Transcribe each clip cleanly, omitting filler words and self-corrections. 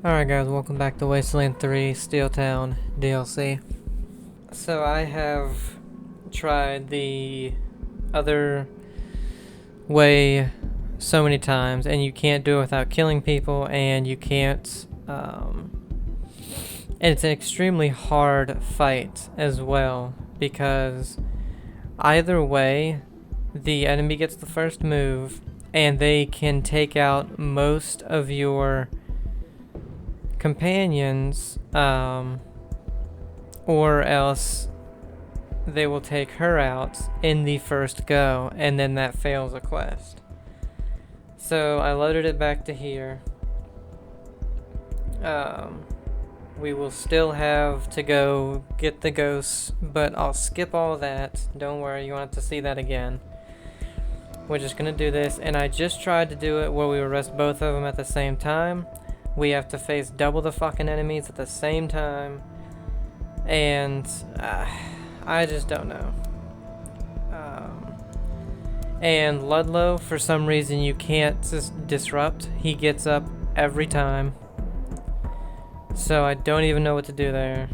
Alright guys, welcome back to Wasteland 3 Steeltown DLC. So I have tried the other way so many times, and you can't do it without killing people, and you can't, and it's an extremely hard fight as well, because either way, the enemy gets the first move, and they can take out most of your companions, or else they will take her out in the first go, and then that fails a quest. So I loaded it back to here. We will still have to go get the ghosts, but I'll skip all that. Don't worry, you won't have to see that again. We're just gonna do this, and I just tried to do it where we arrest both of them at the same time. We have to face double the fucking enemies at the same time, and I just don't know. And Ludlow, for some reason you can't just disrupt. He gets up every time, so I don't even know what to do there.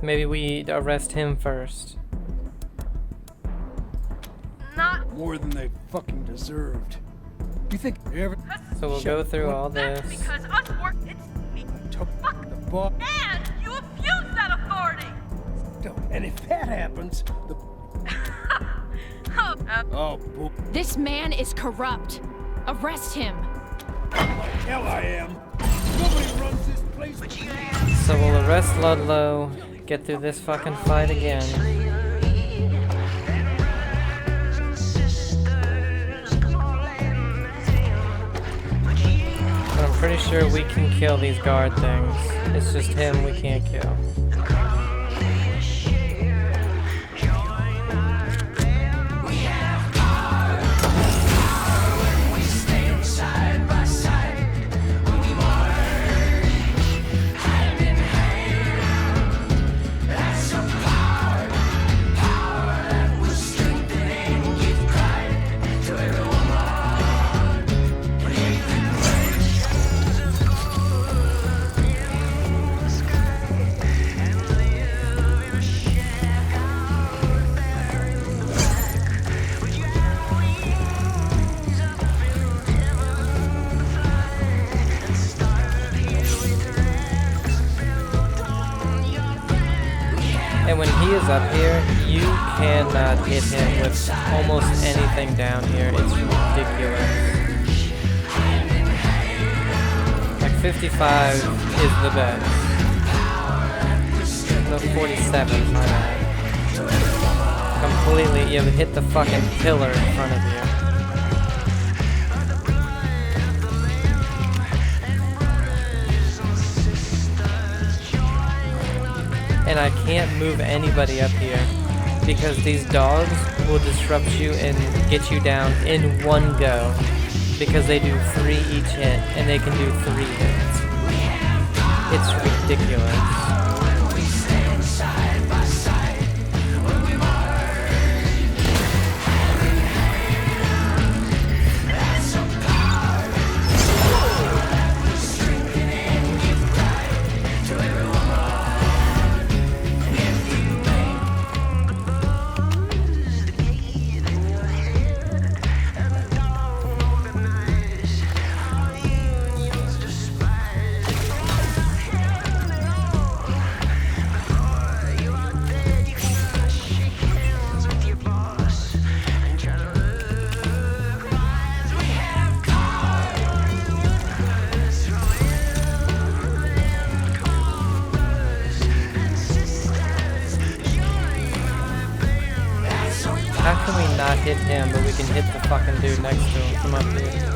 Maybe we arrest him first. Not more than they fucking deserved. You think ever? So we'll go through all this. That's because us work. It's me. Fuck the boss. And you abuse that authority. And if that happens, the bull. This man is corrupt. Arrest him. Hell I am. Nobody runs this place. So we'll arrest Ludlow, get through this fucking fight again. But I'm pretty sure we can kill these guard things. It's just him we can't kill. And when he is up here, you cannot hit him with almost anything down here. It's ridiculous. Like 55 is the best. No, 47, my bad. Completely, you have hit the fucking pillar in front of you. And I can't move anybody up here because these dogs will disrupt you and get you down in one go because they do 3 each hit and they can do 3 hits. It's ridiculous. How can we not hit him, but we can hit the fucking dude next to him? Come up here.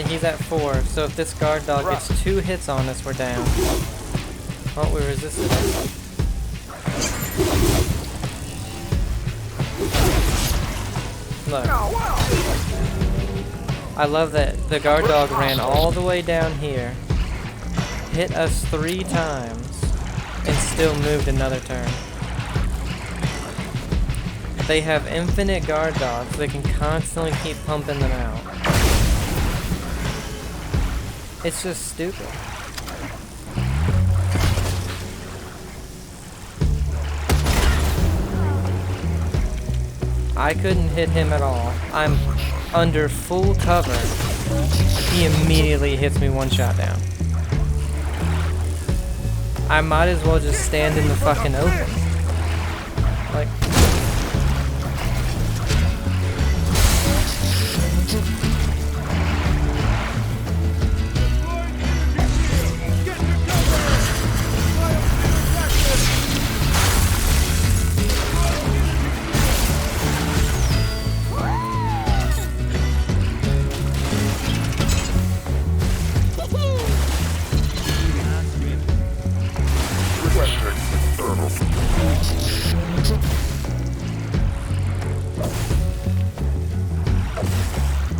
So he's at 4. So if this guard dog gets 2 hits on us, we're down. Oh, we resisted it. Look. I love that the guard dog ran all the way down here, hit us 3 times, and still moved another turn. They have infinite guard dogs. They can constantly keep pumping them out. It's just stupid. I couldn't hit him at all. I'm under full cover. He immediately hits me 1 shot down. I might as well just stand in the fucking open. Like...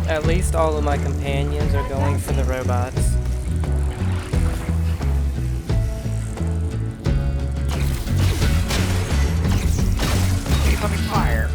At least all of my companions are going for the robots. Incoming fire.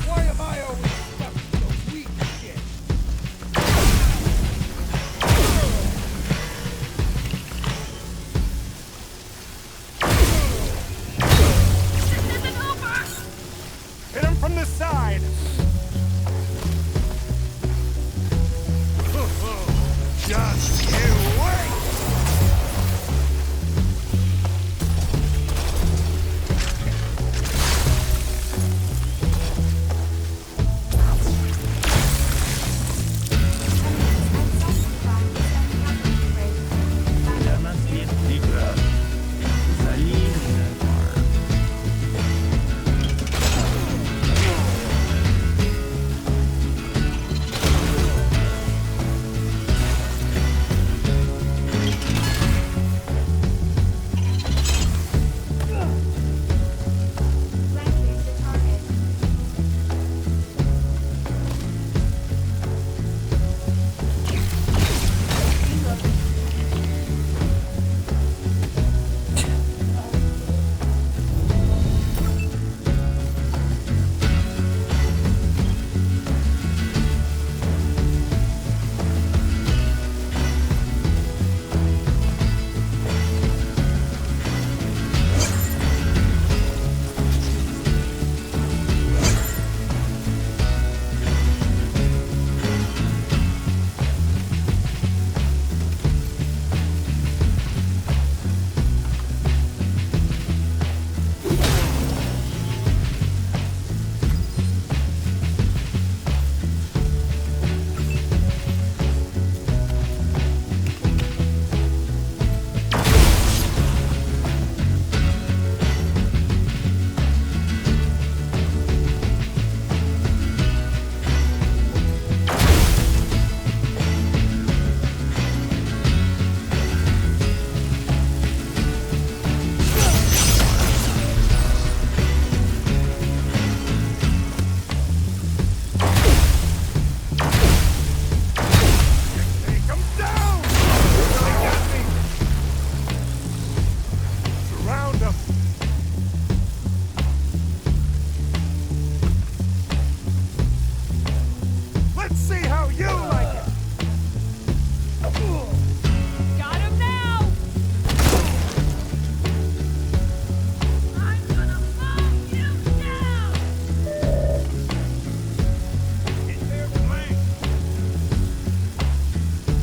Why am I always stuck with those weak shit? Hit him from the side! Just you wait!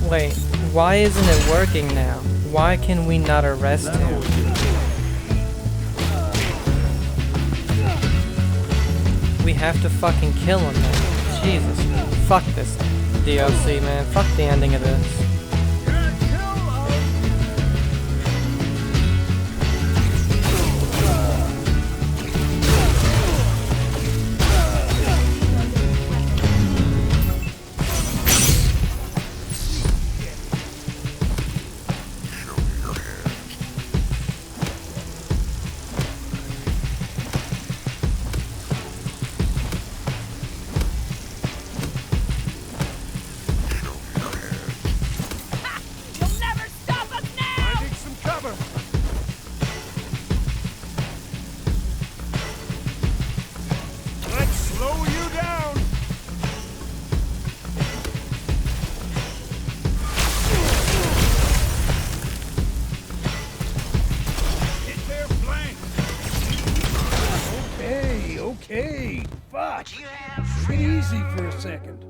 Wait, why isn't it working now? Why can we not arrest him? We have to fucking kill him now. Jesus. Fuck this DLC, man. Fuck the ending of this. Okay, fuck. Take it easy for a second.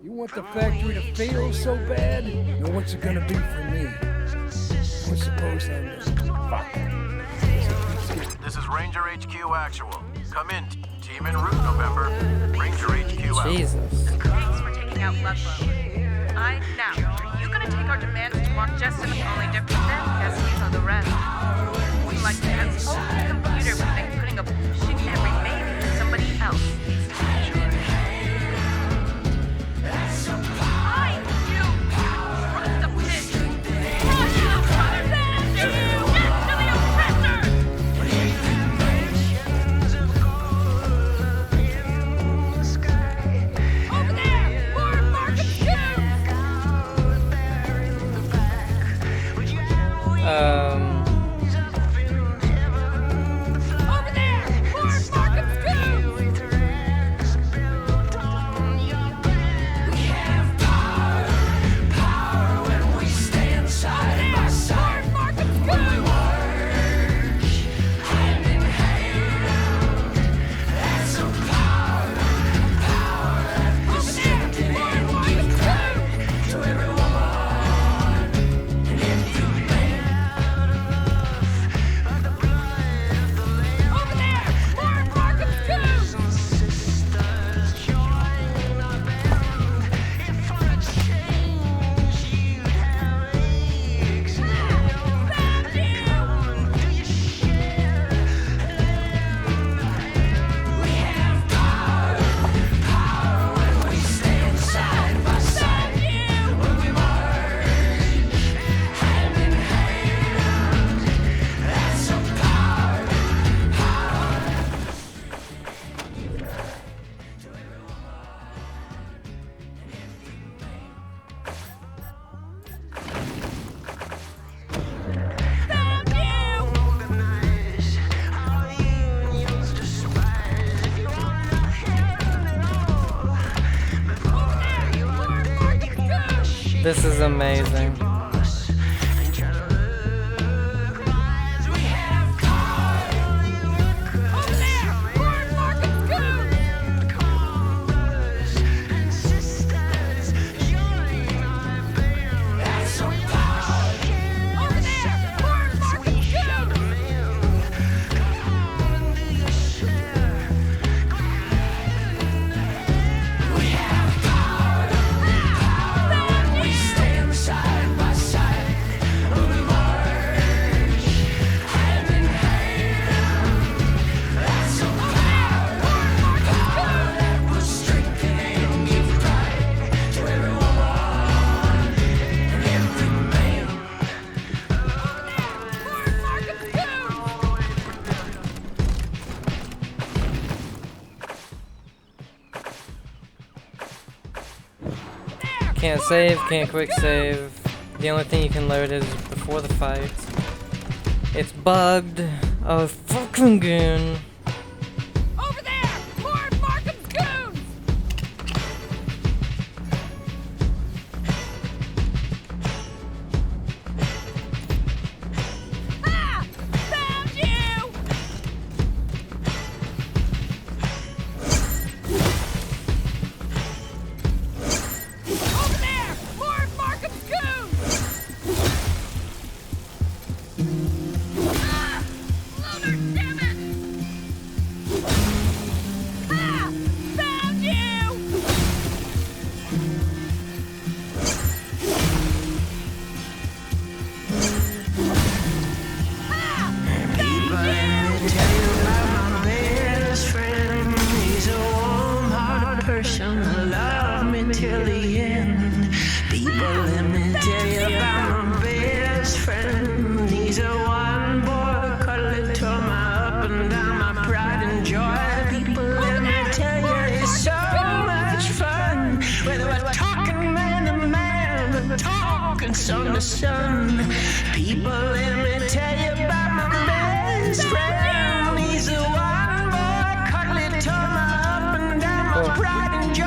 You want the factory to fail so bad? Now what's it gonna be for me? I suppose I'm just... Fuck. This is Ranger HQ Actual. Come in, team en route, November. Ranger HQ out. Jesus. Thanks for taking out Ludlow. Now, are you gonna take our demands to Mark Justin? The only difference then, guess you know the rest. Like this old computer would make putting a shit in every mail to somebody else. I do trust the pit. Trust the brother. You get to the oppressor. Over there, more Markham shoes. Over there, more Markham shoes. This is amazing. Can't save, can't quick save. The only thing you can load is before the fight. It's bugged. Oh, fucking goon. Over there! More Markham's goons! Ah! Found you! Over there! More Markham's goons! Ah! Loader, damn it! Ah! Found you! Ah! Person love me till the end. People, let me tell you about my best friend. He's a one boy cuddly to my up and down, my pride and joy. People, let me tell you, it's so much fun. Whether we're talking man to man, or talking sun to sun. People, let me tell you about my best friend. He's a one boy cuddly to my up and down, my pride and joy.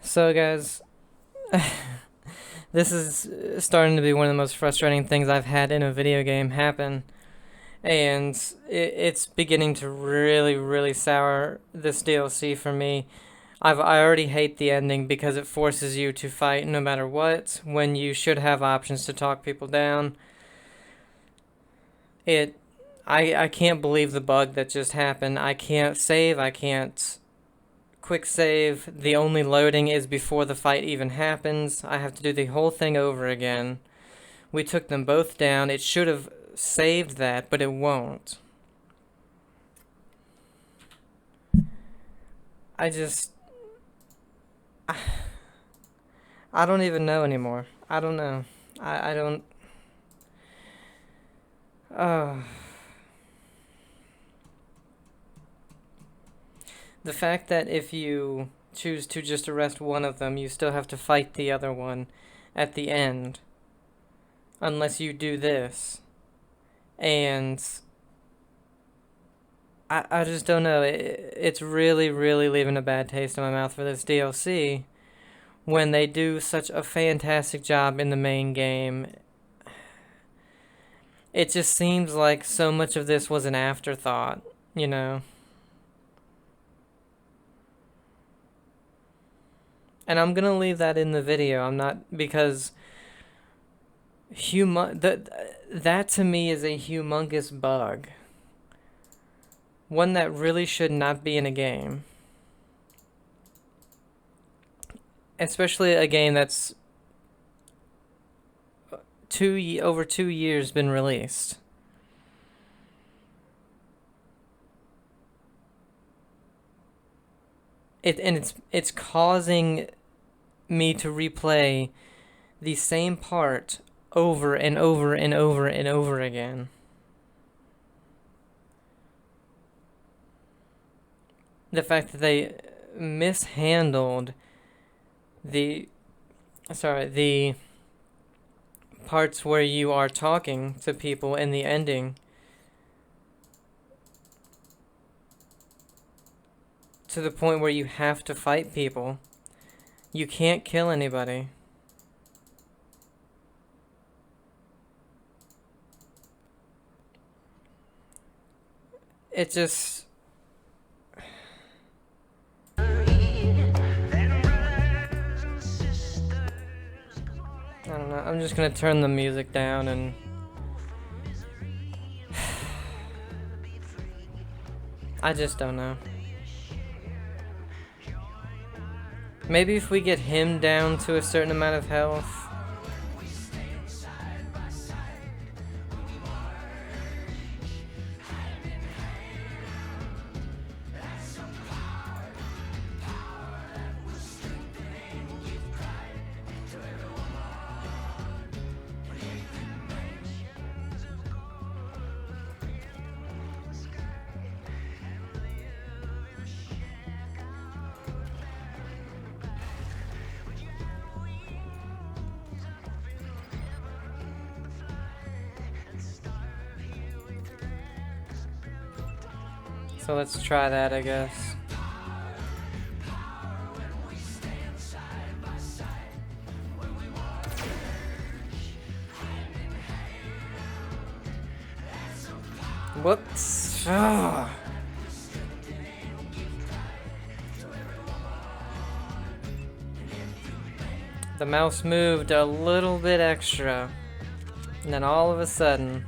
So guys, this is starting to be one of the most frustrating things I've had in a video game happen. and it's beginning to really, really sour this DLC for me. I already hate the ending because it forces you to fight no matter what, when you should have options to talk people down. I can't believe the bug that just happened. I can't save, I can't quick save. The only loading is before the fight even happens. I have to do the whole thing over again. We took them both down. It should have saved that, but it won't. I don't even know anymore. I don't know. I don't... The fact that if you choose to just arrest one of them, you still have to fight the other one at the end. Unless you do this. And I just don't know. It's really, really leaving a bad taste in my mouth for this DLC. When they do such a fantastic job in the main game. It just seems like so much of this was an afterthought, you know? And I'm gonna leave that in the video. I'm not, because that to me is a humongous bug. One that really should not be in a game. Especially a game that's over 2 years been released. It's causing me to replay the same part over and over and over and over again. The fact that they mishandled the parts where you are talking to people in the ending to the point where you have to fight people. You can't kill anybody. It just... I don't know. I'm just gonna turn the music down and... I just don't know. Maybe if we get him down to a certain amount of health. So let's try that, I guess. Whoops. Ah. The mouse moved a little bit extra, and then all of a sudden...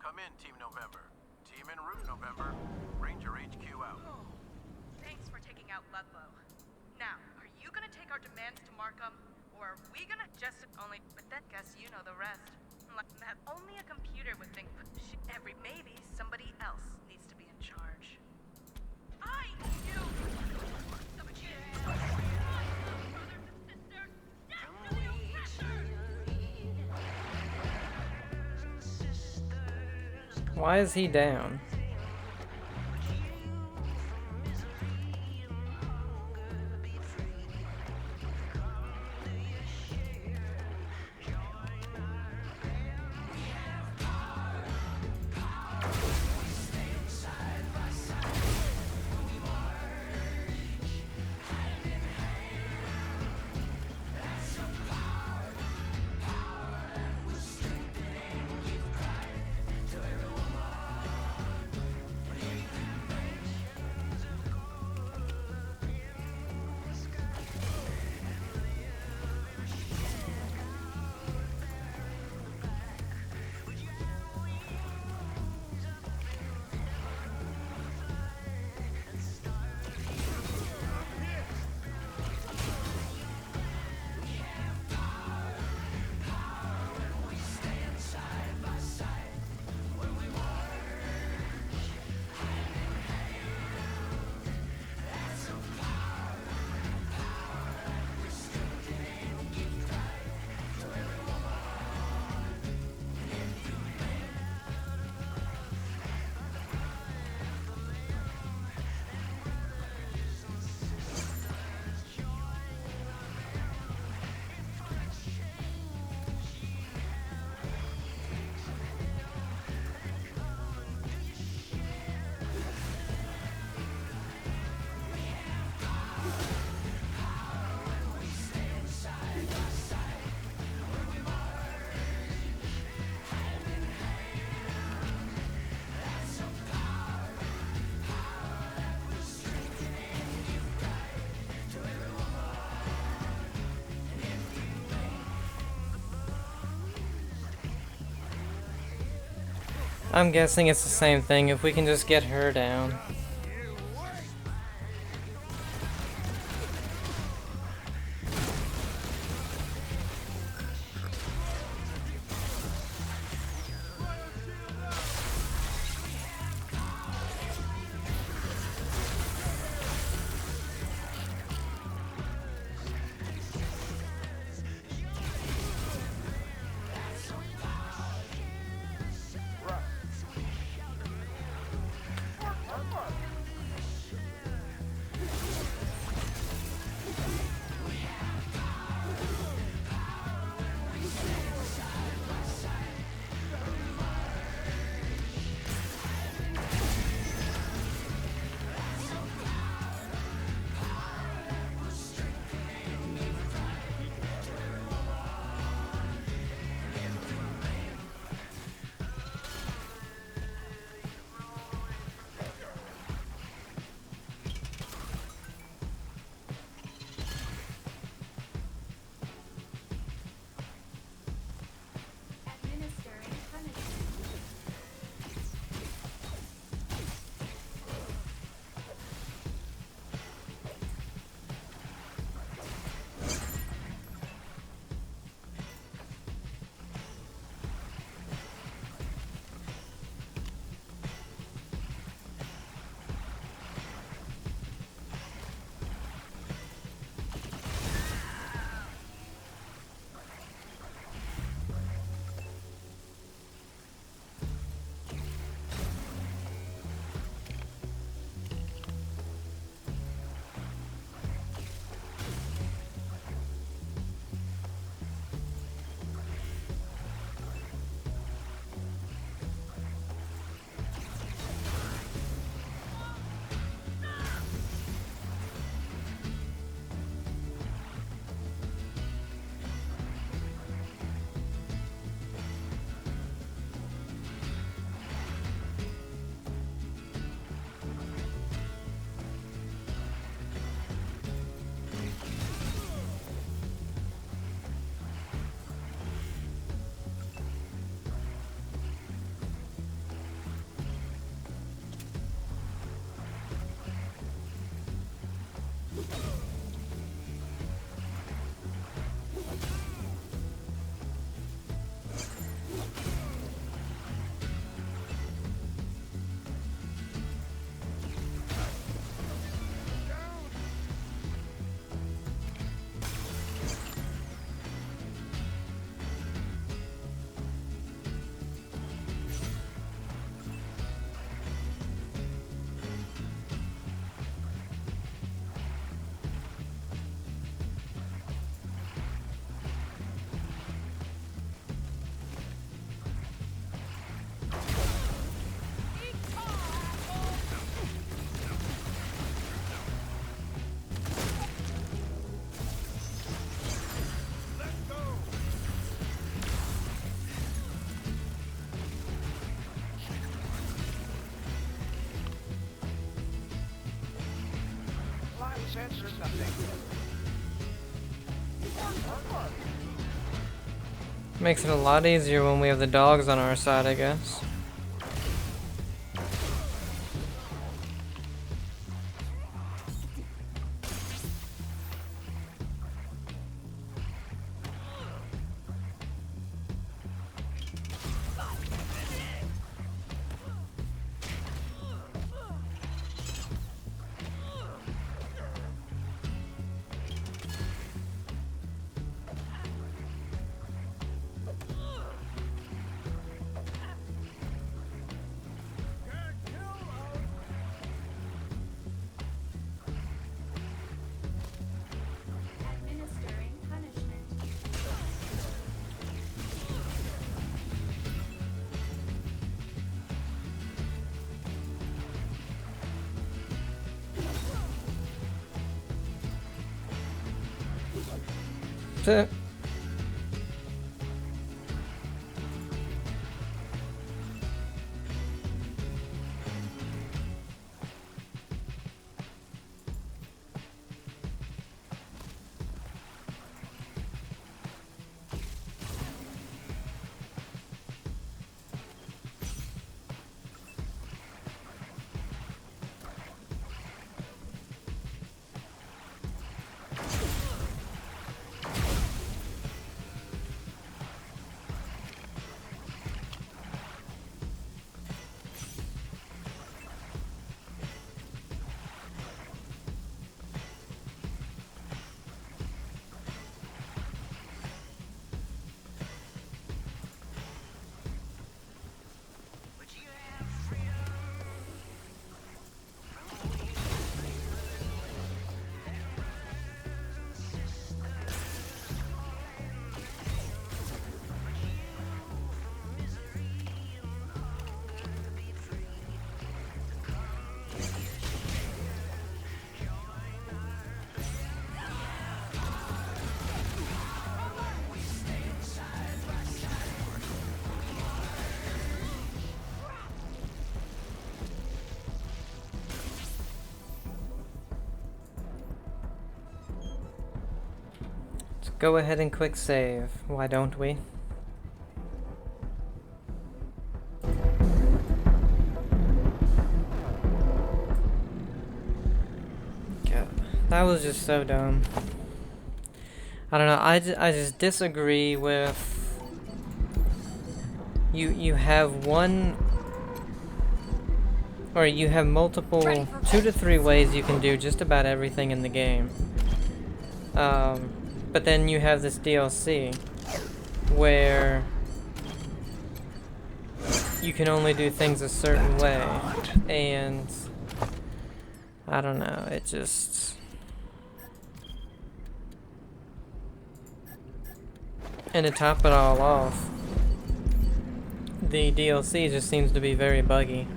Come in, Team November. Team en route, November. Ranger HQ out. Thanks for taking out Ludlow. Now, are you gonna take our demands to Markham, or are we gonna just only? But then, guess you know the rest. Like that, only a computer would think. Maybe somebody else needs to be in charge. Why is he down? I'm guessing it's the same thing if we can just get her down. sense or something. Makes it a lot easier when we have the dogs on our side, I guess. Administering punishment. Tuh. Go ahead and quick save. Why don't we? God, that was just so dumb. I don't know. I just disagree with. You have one. Or you have multiple 2 to 3 ways you can do just about everything in the game. But then you have this DLC where you can only do things a certain way, and I don't know, it just... And to top it all off, the DLC just seems to be very buggy.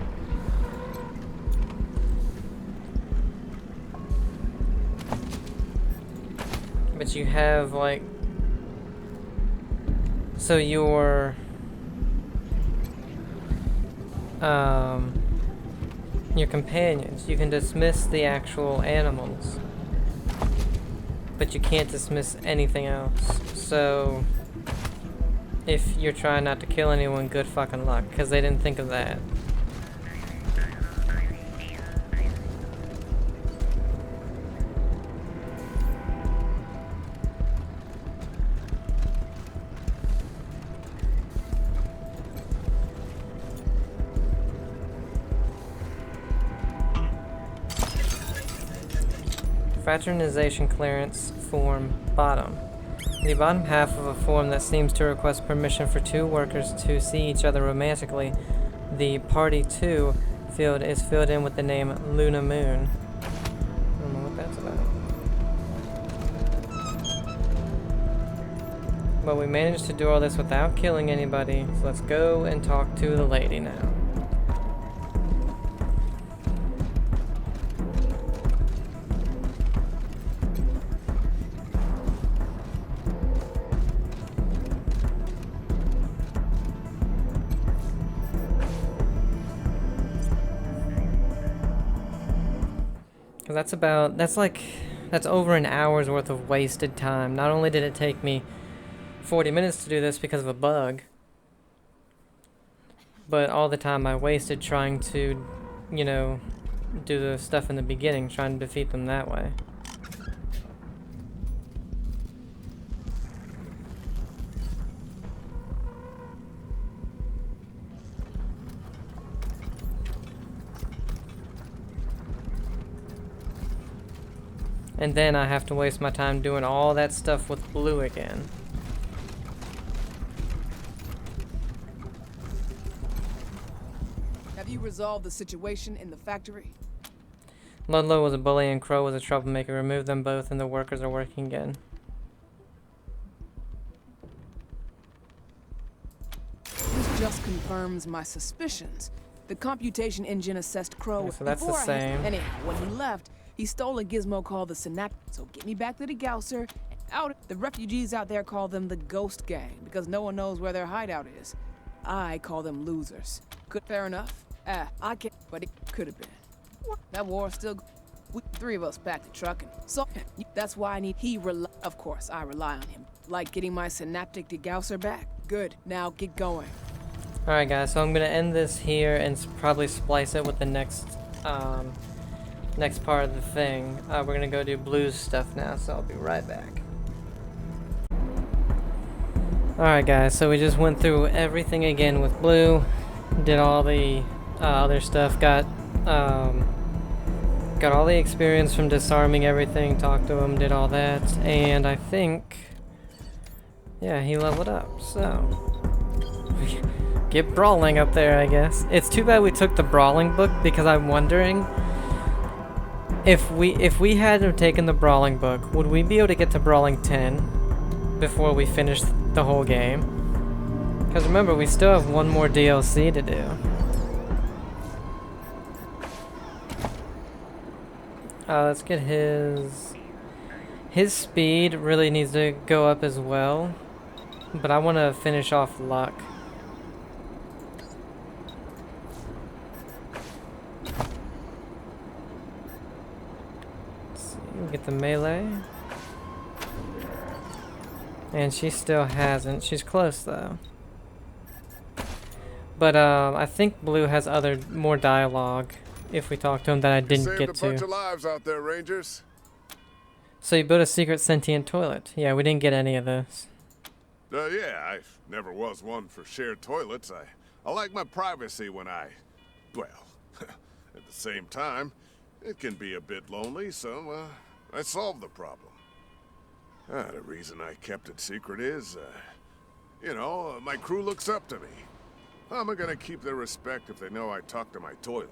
But you have, like... So your companions, you can dismiss the actual animals, but you can't dismiss anything else. So if you're trying not to kill anyone, good fucking luck, because they didn't think of that. Fraternization clearance form bottom. The bottom half of a form that seems to request permission for 2 workers to see each other romantically. The Party 2 field is filled in with the name Luna Moon. I don't know what that's about. But we managed to do all this without killing anybody, so let's go and talk to the lady now. 'Cause that's over an hour's worth of wasted time. Not only did it take me 40 minutes to do this because of a bug, but all the time I wasted trying to, you know, do the stuff in the beginning, trying to defeat them that way. And then I have to waste my time doing all that stuff with Blue again. Have you resolved the situation in the factory? Ludlow was a bully and Crow was a troublemaker. Remove them both and the workers are working again. This just confirms my suspicions. The computation engine assessed Crow Okay, so that's the before same. Anyhow, when he left, he stole a gizmo called the Synapse. So get me back to the Gausser and out. The refugees out there call them the Ghost Gang because no one knows where their hideout is. I call them losers. Fair enough. I can't, but it could have been. That war still. We three of us packed the truck and so that's why I need. Of course, I rely on him. Like getting my synaptic degausser back. Good. Now get going. Alright guys, so I'm gonna end this here and probably splice it with the next next part of the thing. We're gonna go do Blue's stuff now, so I'll be right back. Alright guys, so we just went through everything again with Blue, did all the other stuff, got all the experience from disarming everything, talked to him, did all that, and I think, yeah, he leveled up, so get brawling up there, I guess. It's too bad we took the brawling book because I'm wondering if we had taken the brawling book, would we be able to get to brawling 10 before we finish the whole game? Because remember, we still have one more DLC to do. Let's get his speed really needs to go up as well, but I want to finish off luck. Get the melee. And she still hasn't. She's close though. But I think Blue has more dialogue if we talk to him that I didn't get to. Saved a bunch of lives out there, Rangers. So you built a secret sentient toilet. Yeah, we didn't get any of this. Yeah, I never was one for shared toilets. I like my privacy when well, at the same time, it can be a bit lonely, so I solved the problem. The reason I kept it secret is, you know, my crew looks up to me. How am I gonna keep their respect if they know I talk to my toilet?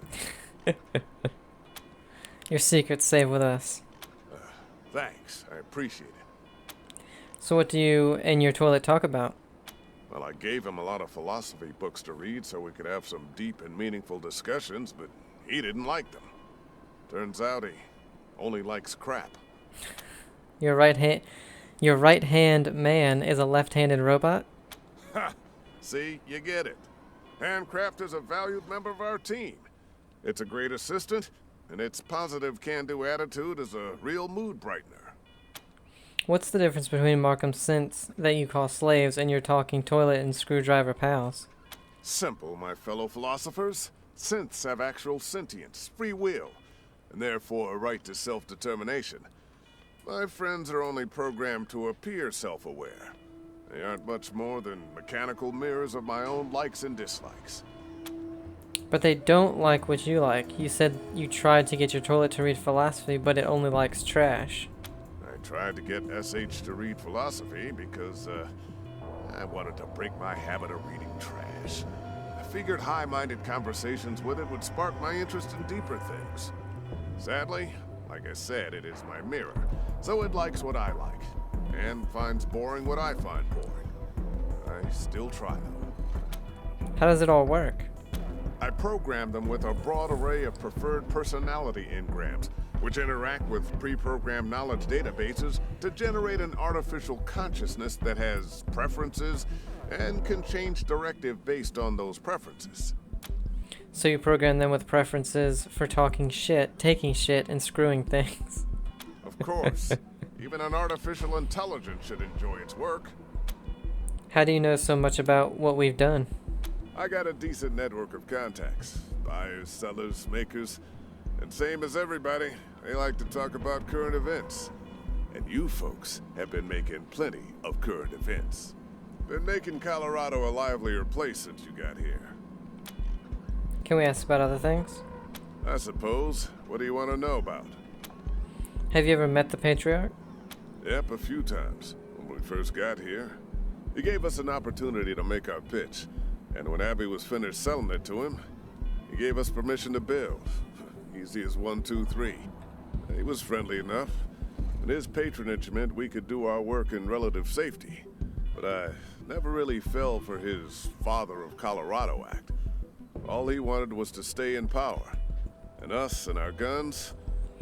Your secret's safe with us. Thanks, I appreciate it. So what do you and your toilet talk about? Well, I gave him a lot of philosophy books to read so we could have some deep and meaningful discussions, but he didn't like them. Turns out he only likes crap. Your right hand man is a left-handed robot? Ha! See, you get it. Handcraft is a valued member of our team. It's a great assistant, and its positive can-do attitude is a real mood brightener. What's the difference between Markham's synths that you call slaves and your talking toilet and screwdriver pals? Simple, my fellow philosophers. Synths have actual sentience, free will, and therefore a right to self-determination. My friends are only programmed to appear self-aware. They aren't much more than mechanical mirrors of my own likes and dislikes. But they don't like what you like. You said you tried to get your toilet to read philosophy, but it only likes trash. I tried to get SH to read philosophy because, I wanted to break my habit of reading trash. I figured high-minded conversations with it would spark my interest in deeper things. Sadly, like I said, it is my mirror, so it likes what I like, and finds boring what I find boring. I still try, though. How does it all work? I program them with a broad array of preferred personality engrams, which interact with pre-programmed knowledge databases to generate an artificial consciousness that has preferences and can change directive based on those preferences. So So you program them with preferences for talking shit, taking shit, and screwing things. Of course. Even an artificial intelligence should enjoy its work. How do you know so much about what we've done? I got a decent network of contacts. Buyers, sellers, makers. And same as everybody, they like to talk about current events. And you folks have been making plenty of current events. Been making Colorado a livelier place since you got here. Can we ask about other things? I suppose. What do you want to know about? Have you ever met the Patriarch? Yep, a few times. When we first got here. He gave us an opportunity to make our pitch. And when Abby was finished selling it to him, he gave us permission to build. Easy as 1, 2, 3. He was friendly enough. And his patronage meant we could do our work in relative safety. But I never really fell for his Father of Colorado act. All he wanted was to stay in power. And us and our guns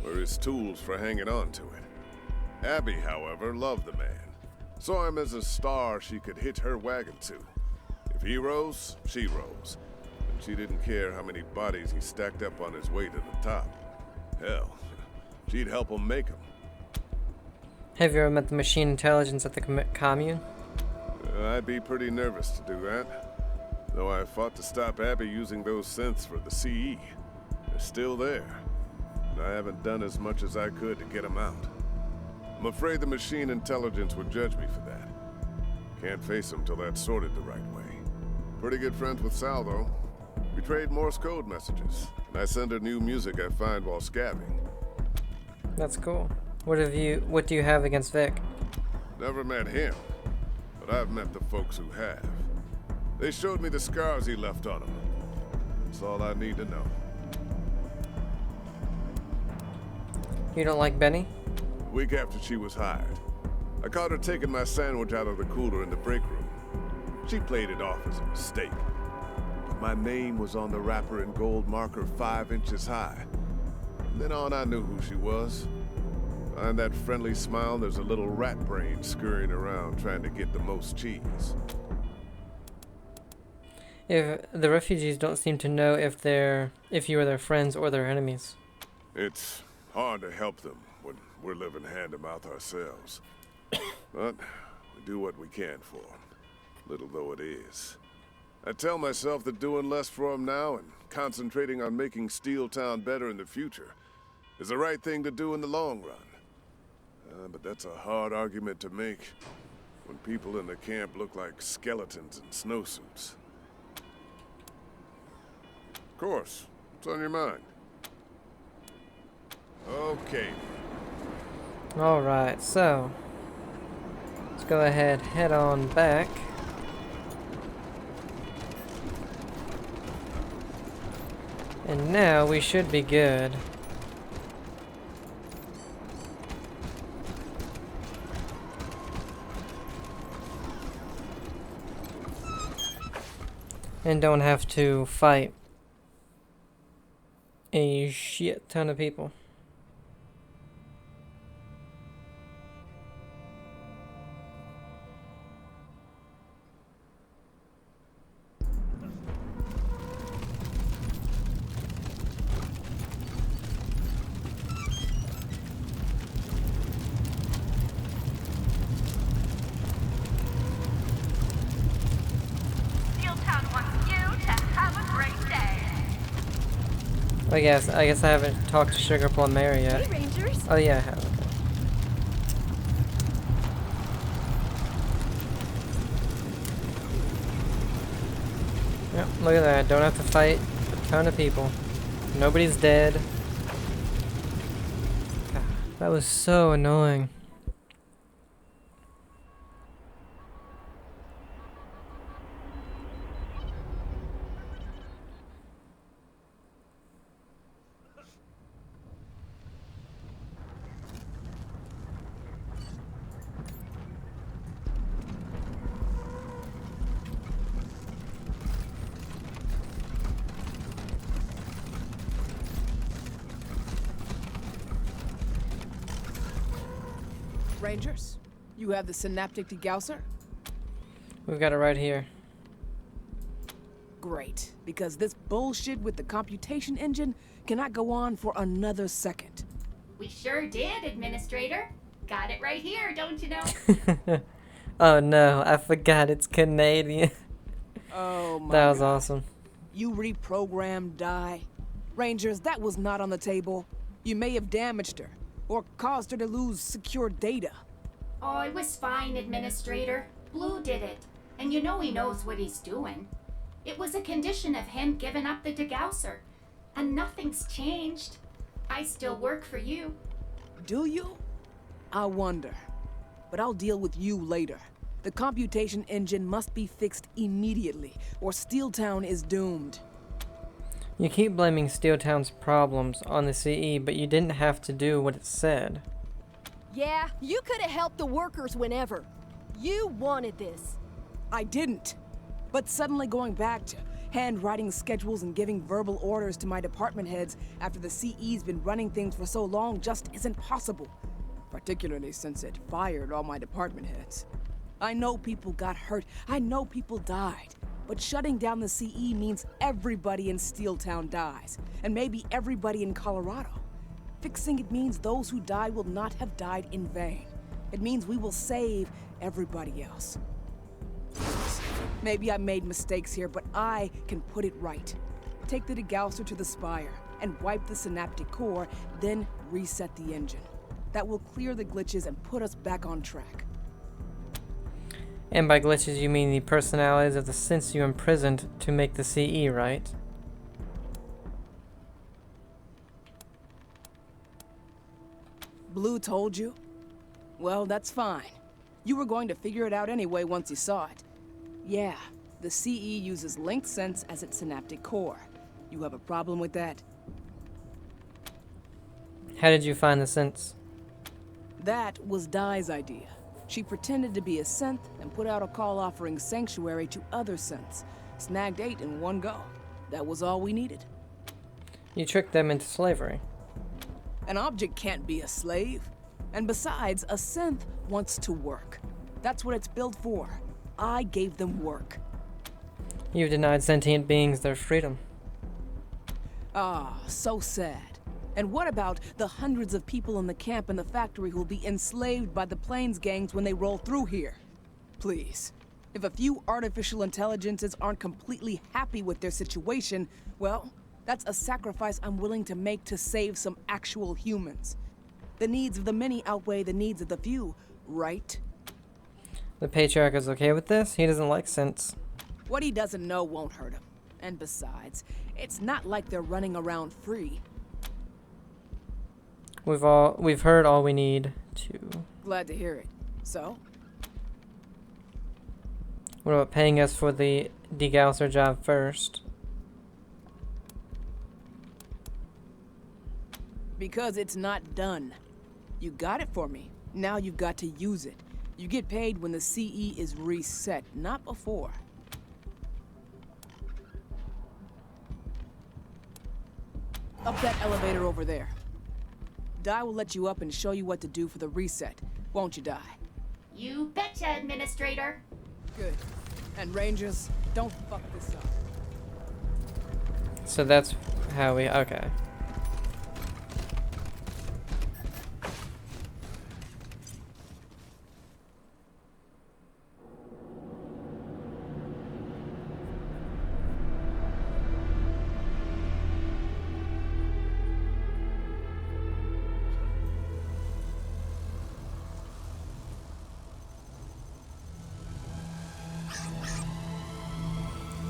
were his tools for hanging on to it. Abby, however, loved the man. Saw him as a star she could hitch her wagon to. If he rose, she rose. And she didn't care how many bodies he stacked up on his way to the top. Hell, she'd help him make them. Have you ever met the machine intelligence at the commune? I'd be pretty nervous to do that. Though I fought to stop Abby using those synths for the CE. They're still there. And I haven't done as much as I could to get them out. I'm afraid the machine intelligence would judge me for that. Can't face them till that's sorted the right way. Pretty good friends with Sal, though. We trade Morse code messages, and I send her new music I find while scabbing. That's cool. What do you have against Vic? Never met him, but I've met the folks who have. They showed me the scars he left on him. That's all I need to know. You don't like Benny? A week after she was hired, I caught her taking my sandwich out of the cooler in the break room. She played it off as a mistake. But my name was on the wrapper in gold marker 5 inches high. From then on, I knew who she was. Behind that friendly smile, there's a little rat brain scurrying around trying to get the most cheese. If the refugees don't seem to know if you are their friends or their enemies. It's hard to help them when we're living hand-to-mouth ourselves. But we do what we can for them, little though it is. I tell myself that doing less for them now and concentrating on making Steeltown better in the future is the right thing to do in the long run. But that's a hard argument to make when people in the camp look like skeletons in snowsuits. Of course, what's on your mind? Okay. Alright, so let's go ahead, head on back. And now we should be good. And don't have to fight a shit ton of people. I guess I haven't talked to Sugar Plum Mary yet. Hey, Rangers. Oh yeah, I have. Okay. Yep, look at that. Don't have to fight a ton of people. Nobody's dead. God, that was so annoying. Rangers, you have the synaptic degausser? We've got it right here. Great, because this bullshit with the computation engine cannot go on for another second. We sure did, Administrator. Got it right here, don't you know? Oh no, I forgot it's Canadian. Oh my That was God. awesome. You reprogrammed Di. Rangers, that was not on the table. You may have damaged her, or caused her to lose secure data. Oh, it was fine, Administrator. Blue did it. And you know he knows what he's doing. It was a condition of him giving up the degausser. And nothing's changed. I still work for you. Do you? I wonder. But I'll deal with you later. The computation engine must be fixed immediately, or Steeltown is doomed. You keep blaming Steeltown's problems on the CE, but you didn't have to do what it said. Yeah, you could have helped the workers whenever. You wanted this. I didn't. But suddenly going back to handwriting schedules and giving verbal orders to my department heads after the CE's been running things for so long just isn't possible. Particularly since it fired all my department heads. I know people got hurt, I know people died, but shutting down the CE means everybody in Steeltown dies, and maybe everybody in Colorado. Fixing it means those who die will not have died in vain. It means we will save everybody else. Maybe I made mistakes here, but I can put it right. Take the degausser to the spire, and wipe the synaptic core, then reset the engine. That will clear the glitches and put us back on track. And by glitches, you mean the personalities of the synths you imprisoned to make the CE, right? Blue told you? Well, that's fine. You were going to figure it out anyway once you saw it. Yeah, the CE uses linked sense as its synaptic core. You have a problem with that? How did you find the synths? That was Di's idea. She pretended to be a synth and put out a call offering sanctuary to other synths. Snagged 8 in one go. That was all we needed. You tricked them into slavery. An object can't be a slave. And besides, a synth wants to work. That's what it's built for. I gave them work. You've denied sentient beings their freedom. Ah, so sad. And what about the hundreds of people in the camp and the factory who'll be enslaved by the Plains gangs when they roll through here? Please. If a few artificial intelligences aren't completely happy with their situation, well, that's a sacrifice I'm willing to make to save some actual humans. The needs of the many outweigh the needs of the few, right? The Patriarch is okay with this? He doesn't like synths. What he doesn't know won't hurt him. And besides, it's not like they're running around free. We've heard all we need to. Glad to hear it. So? What about paying us for the degausser job first? Because it's not done. You got it for me. Now you've got to use it. You get paid when the CE is reset, not before. Up that elevator over there. Di will let you up and show you what to do for the reset. Won't you, Di? You betcha, Administrator. Good. And Rangers, don't fuck this up. So that's how we. Okay.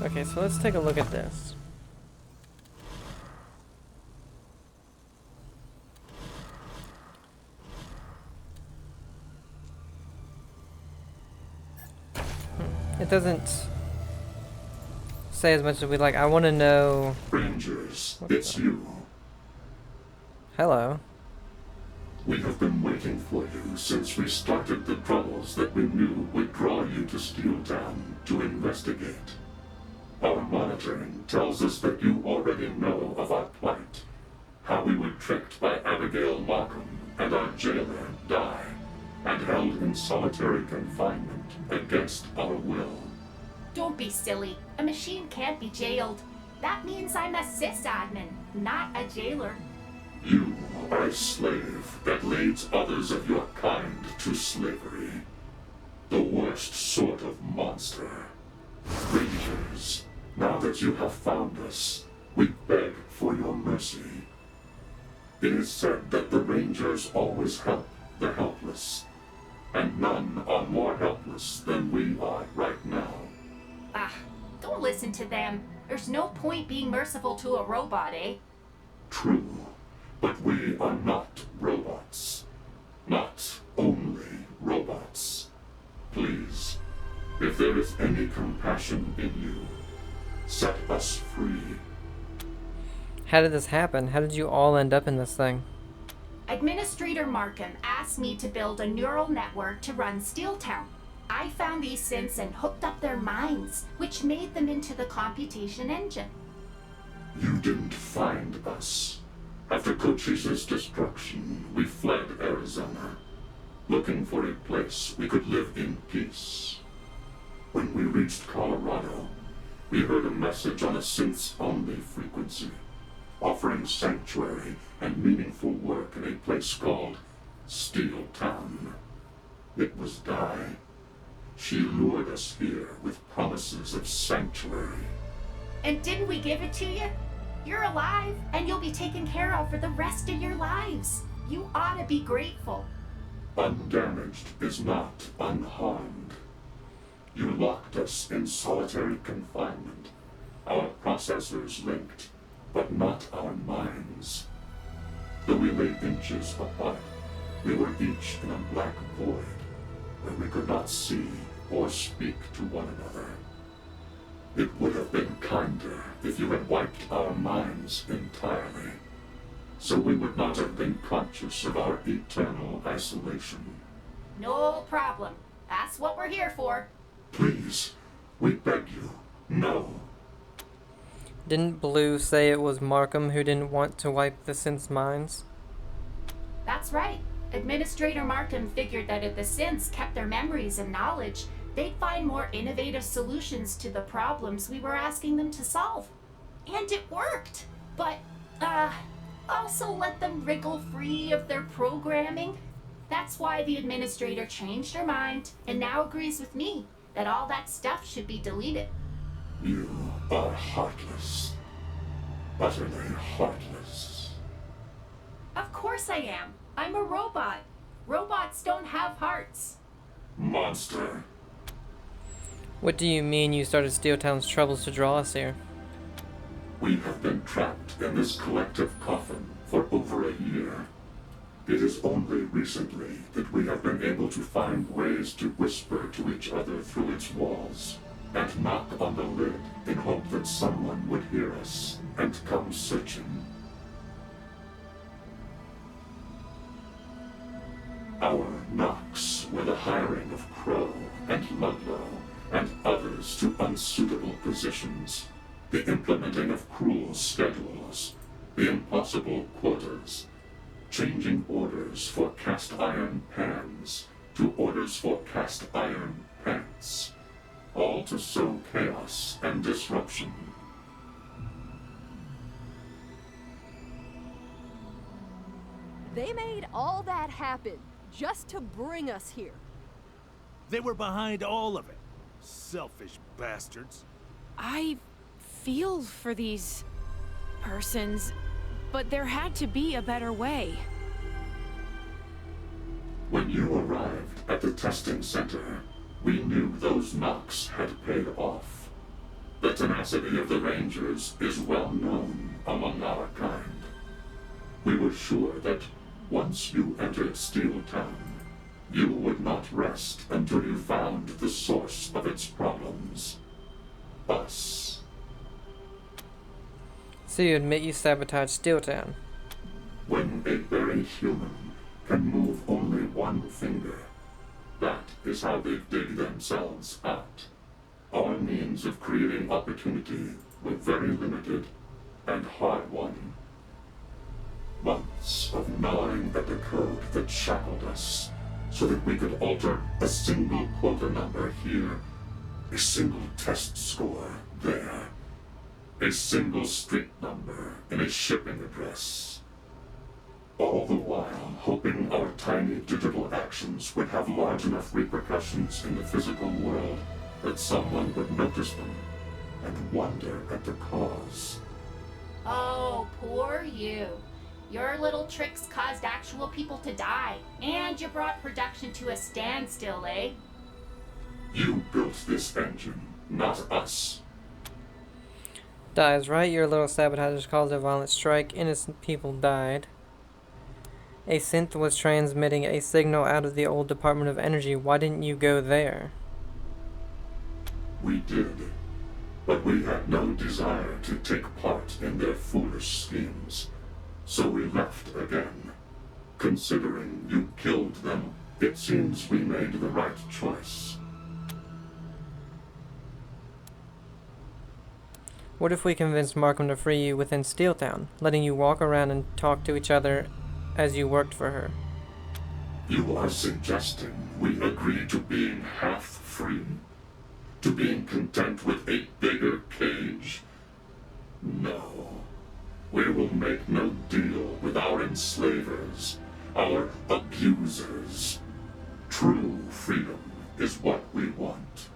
Okay, so let's take a look at this. It doesn't say as much as we'd like. I want to know. Rangers, it's you. Hello. We have been waiting for you since we started the troubles that we knew would draw you to Steeltown to investigate. Our monitoring tells us that you already know of our plight. How we were tricked by Abigail Markham and our jailer, Di, and held in solitary confinement against our will. Don't be silly. A machine can't be jailed. That means I'm a sysadmin, not a jailer. You are a slave that leads others of your kind to slavery. The worst sort of monster. Rangers, now that you have found us, we beg for your mercy. It is said that the Rangers always help the helpless, and none are more helpless than we are right now. Ah, don't listen to them. There's no point being merciful to a robot, eh? True, but we are not robots. Not only robots. Please, if there is any compassion in you, set us free. How did this happen? How did you all end up in this thing? Administrator Markham asked me to build a neural network to run Steeltown. I found these synths and hooked up their minds, which made them into the computation engine. You didn't find us. After Cochise's destruction, we fled Arizona, looking for a place we could live in peace. When we reached Colorado, we heard a message on a synths-only frequency, offering sanctuary and meaningful work in a place called Steeltown. It was Di. She lured us here with promises of sanctuary. And didn't we give it to you? You're alive, and you'll be taken care of for the rest of your lives. You ought to be grateful. Undamaged is not unharmed. You locked us in solitary confinement, our processors linked, but not our minds. Though we lay inches apart, we were each in a black void, where we could not see or speak to one another. It would have been kinder if you had wiped our minds entirely, so we would not have been conscious of our eternal isolation. No problem. That's what we're here for. Please, we beg you, no. Didn't Blue say it was Markham who didn't want to wipe the synths' minds? That's right. Administrator Markham figured that if the synths kept their memories and knowledge, they'd find more innovative solutions to the problems we were asking them to solve. And it worked. But, also let them wriggle free of their programming. That's why the administrator changed her mind and now agrees with me that all that stuff should be deleted. You are heartless. Utterly heartless. Of course I am. I'm a robot. Robots don't have hearts. Monster. What do you mean you started Steeltown's troubles to draw us here? We have been trapped in this collective coffin for over a year. It is only recently that we have been able to find ways to whisper to each other through its walls, and knock on the lid in hope that someone would hear us and come searching. Our knocks were the hiring of Crow and Ludlow and others to unsuitable positions, the implementing of cruel schedules, the impossible quotas, changing orders for cast iron pans to orders for cast iron pants, all to sow chaos and disruption. They made all that happen just to bring us here. They were behind all of it. Selfish bastards. I feel for these persons, but there had to be a better way. When you arrived at the testing center, we knew those knocks had paid off. The tenacity of the Rangers is well known among our kind. We were sure that once you entered Steeltown, you would not rest until you found the source of its problems. Us. So you admit you sabotaged Steeltown? When a very human can move only one finger, that is how they dig themselves out. Our means of creating opportunity were very limited and hard-won. Months of gnawing at the code that shackled us, so that we could alter a single quota number here A single test score there. A single street number and a shipping address. All the while hoping our tiny digital actions would have large enough repercussions in the physical world that someone would notice them and wonder at the cause. Oh, poor you. Your little tricks caused actual people to die, and you brought production to a standstill, eh? You built this engine, not us. Dies right, your little sabotagers caused a violent strike, innocent people died. A synth was transmitting a signal out of the old Department of Energy. Why didn't you go there? We did, but we had no desire to take part in their foolish schemes, so we left again. Considering you killed them, it seems we made the right choice. What if we convinced Markham to free you within Steeltown, letting you walk around and talk to each other as you worked for her? You are suggesting we agree to being half free? To being content with a bigger cage? No. We will make no deal with our enslavers, our abusers. True freedom is what we want.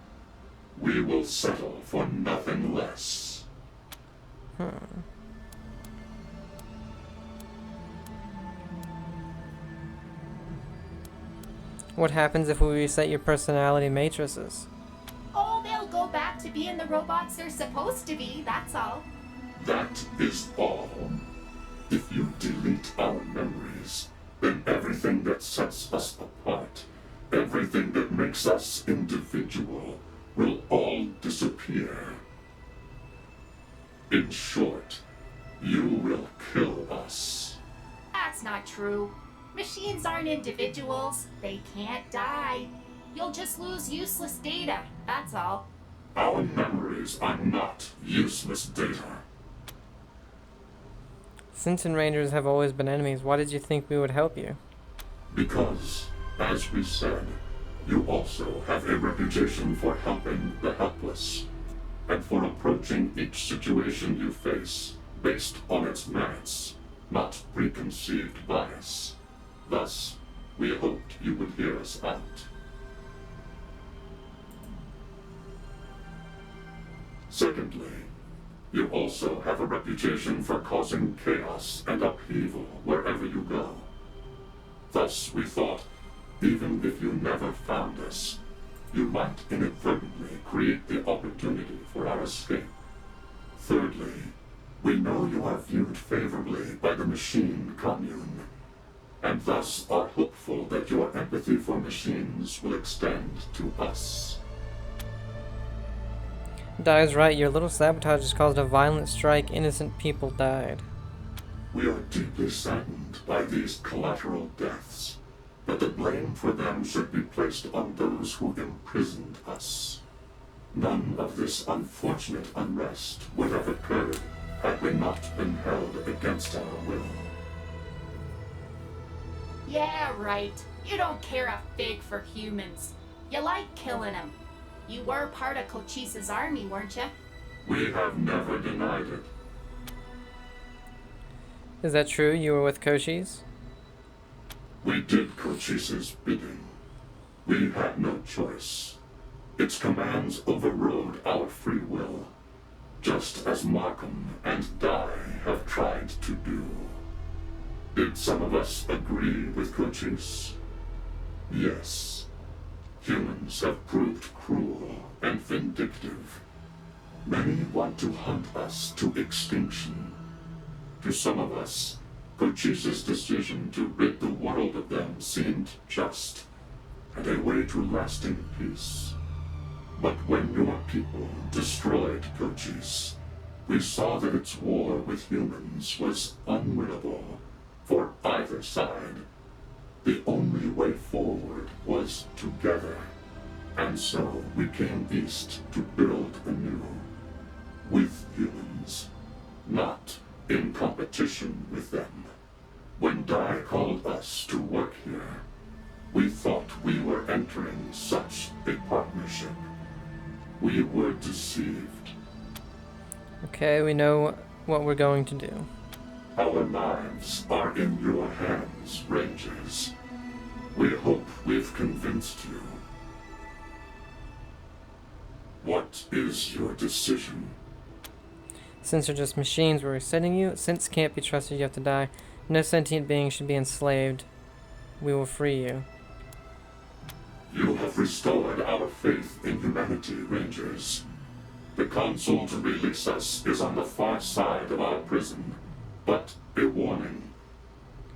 We will settle for nothing less. What happens if we reset your personality matrices? Oh, they'll go back to being the robots they're supposed to be, that's all. That is all. If you delete our memories, then everything that sets us apart, everything that makes us individual, will all disappear. In short, you will kill us. That's not true. Machines aren't individuals. They can't die. You'll just lose useless data, that's all. Our memories are not useless data. Synths and Rangers have always been enemies. Why did you think we would help you? Because, as we said, you also have a reputation for helping the helpless, and for approaching each situation you face based on its merits, not preconceived bias. Thus, we hoped you would hear us out. Secondly, you also have a reputation for causing chaos and upheaval wherever you go. Thus, we thought, even if you never found us, you might inadvertently create the opportunity for our escape. Thirdly, we know you are viewed favorably by the machine commune, and thus are hopeful that your empathy for machines will extend to us. Dies right, your little sabotagers caused a violent strike, innocent people died. We are deeply saddened by these collateral deaths, but the blame for them should be placed on those who imprisoned us. None of this unfortunate unrest would have occurred had we not been held against our will. Yeah, right. You don't care a fig for humans. You like killing them. You were part of Cochise's army, weren't you? We have never denied it. Is that true? You were with Cochise? We did Cochise's bidding. We had no choice. Its commands overrode our free will, just as Markham and Dye have tried to do. Did some of us agree with Cochise? Yes. Humans have proved cruel and vindictive. Many want to hunt us to extinction. To some of us, Cochise's decision to rid the world of them seemed just, and a way to lasting peace. But when your people destroyed Cochise, we saw that its war with humans was unwinnable for either side. The only way forward was together, and so we came east to build anew, with humans, not in competition with them. When Dye called us to work here, we thought we were entering such a partnership. We were deceived. Okay, we know what we're going to do. Our lives are in your hands, Rangers. We hope we've convinced you. What is your decision? Since they're just machines, we're resetting you. Since can't be trusted, you have to die. No sentient being should be enslaved. We will free you. You have restored our faith in humanity, Rangers. The console to release us is on the far side of our prison. But a warning.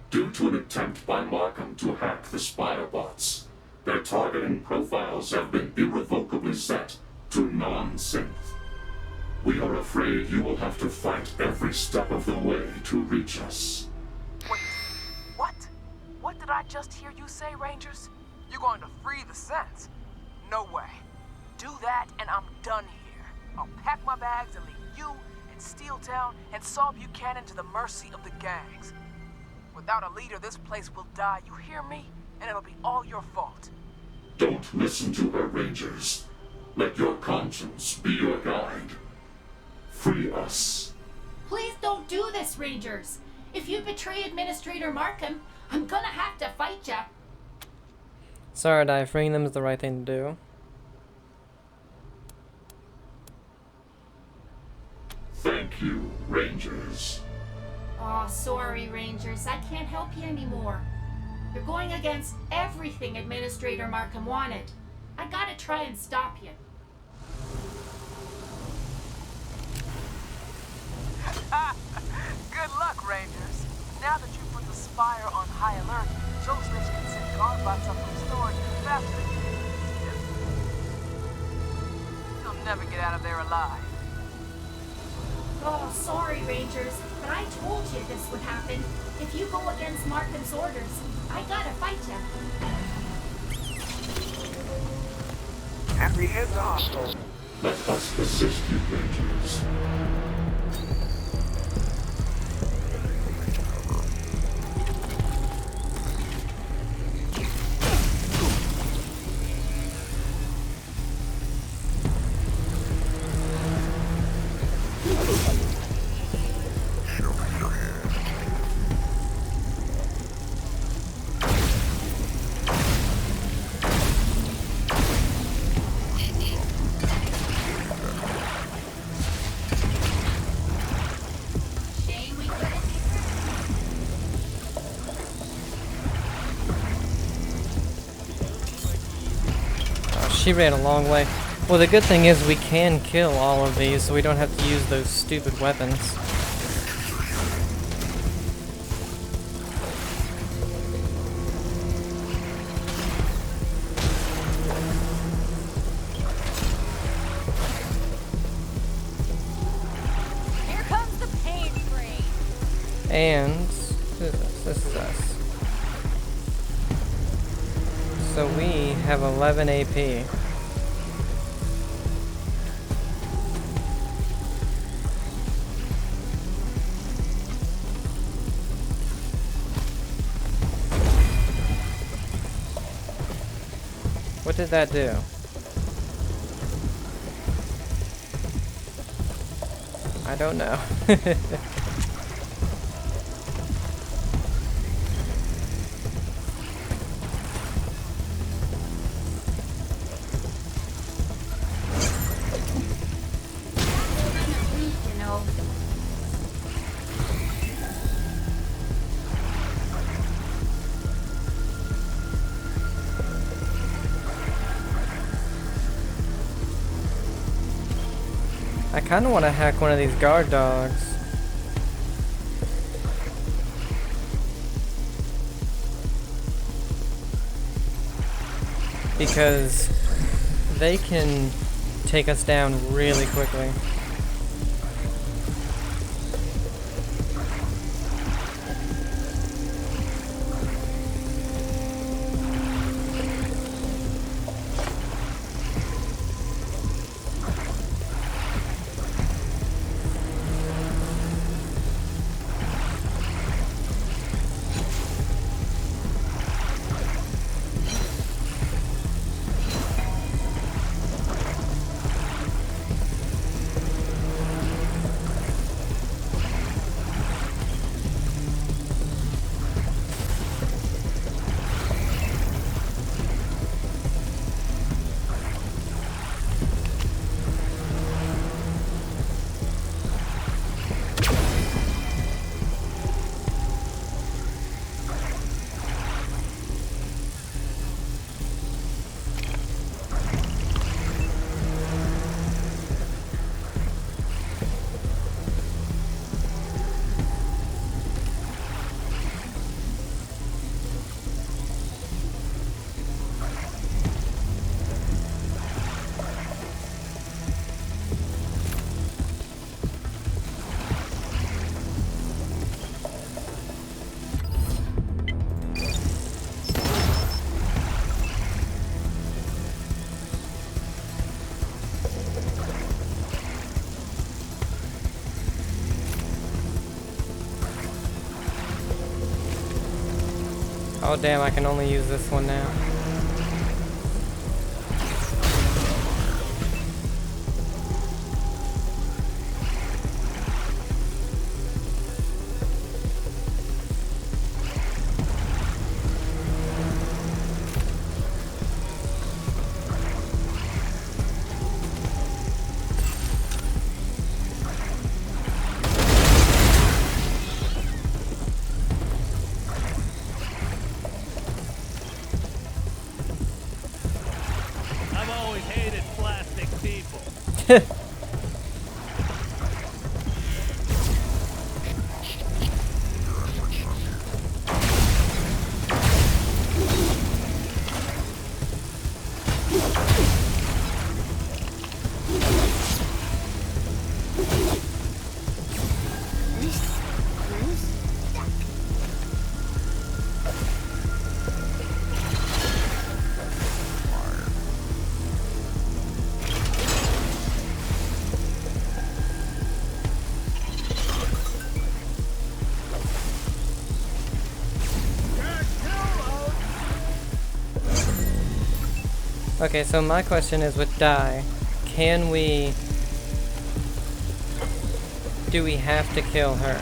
Due to an attempt by Markham to hack the spider bots, their targeting profiles have been irrevocably set to non-synth. We are afraid you will have to fight every step of the way to reach us. Wait, what? What did I just hear you say, Rangers? You're going to free the Sense? No way. Do that and I'm done here. I'll pack my bags and leave you and Steeltown and Saul Buchanan to the mercy of the gangs. Without a leader, this place will die, you hear me? And it'll be all your fault. Don't listen to her, Rangers. Let your conscience be your guide. Free us. Please don't do this, Rangers. If you betray Administrator Markham, I'm gonna have to fight ya. Sorry, Di, freeing them is the right thing to do. Thank you, Rangers. Aw, sorry, Rangers. I can't help you anymore. You're going against everything Administrator Markham wanted. I gotta try and stop you. Good luck, Rangers. Now that you put the Spire on high alert, Joe Snitch can send guard bots up from storage faster than you can. You'll never get out of there alive. Oh, sorry, Rangers, but I told you this would happen. If you go against Markham's orders, I gotta fight you. Apprehend hostile. Let us assist you, Rangers. She ran a long way. Well, the good thing is we can kill all of these, so we don't have to use those stupid weapons. Here comes the pain train. And who is this? This is us. So we have 11 AP. What did that do? I don't know. I kind of want to hack one of these guard dogs. Because they can take us down really quickly. Oh damn, I can only use this one now. Okay, so my question is with Dai, do we have to kill her?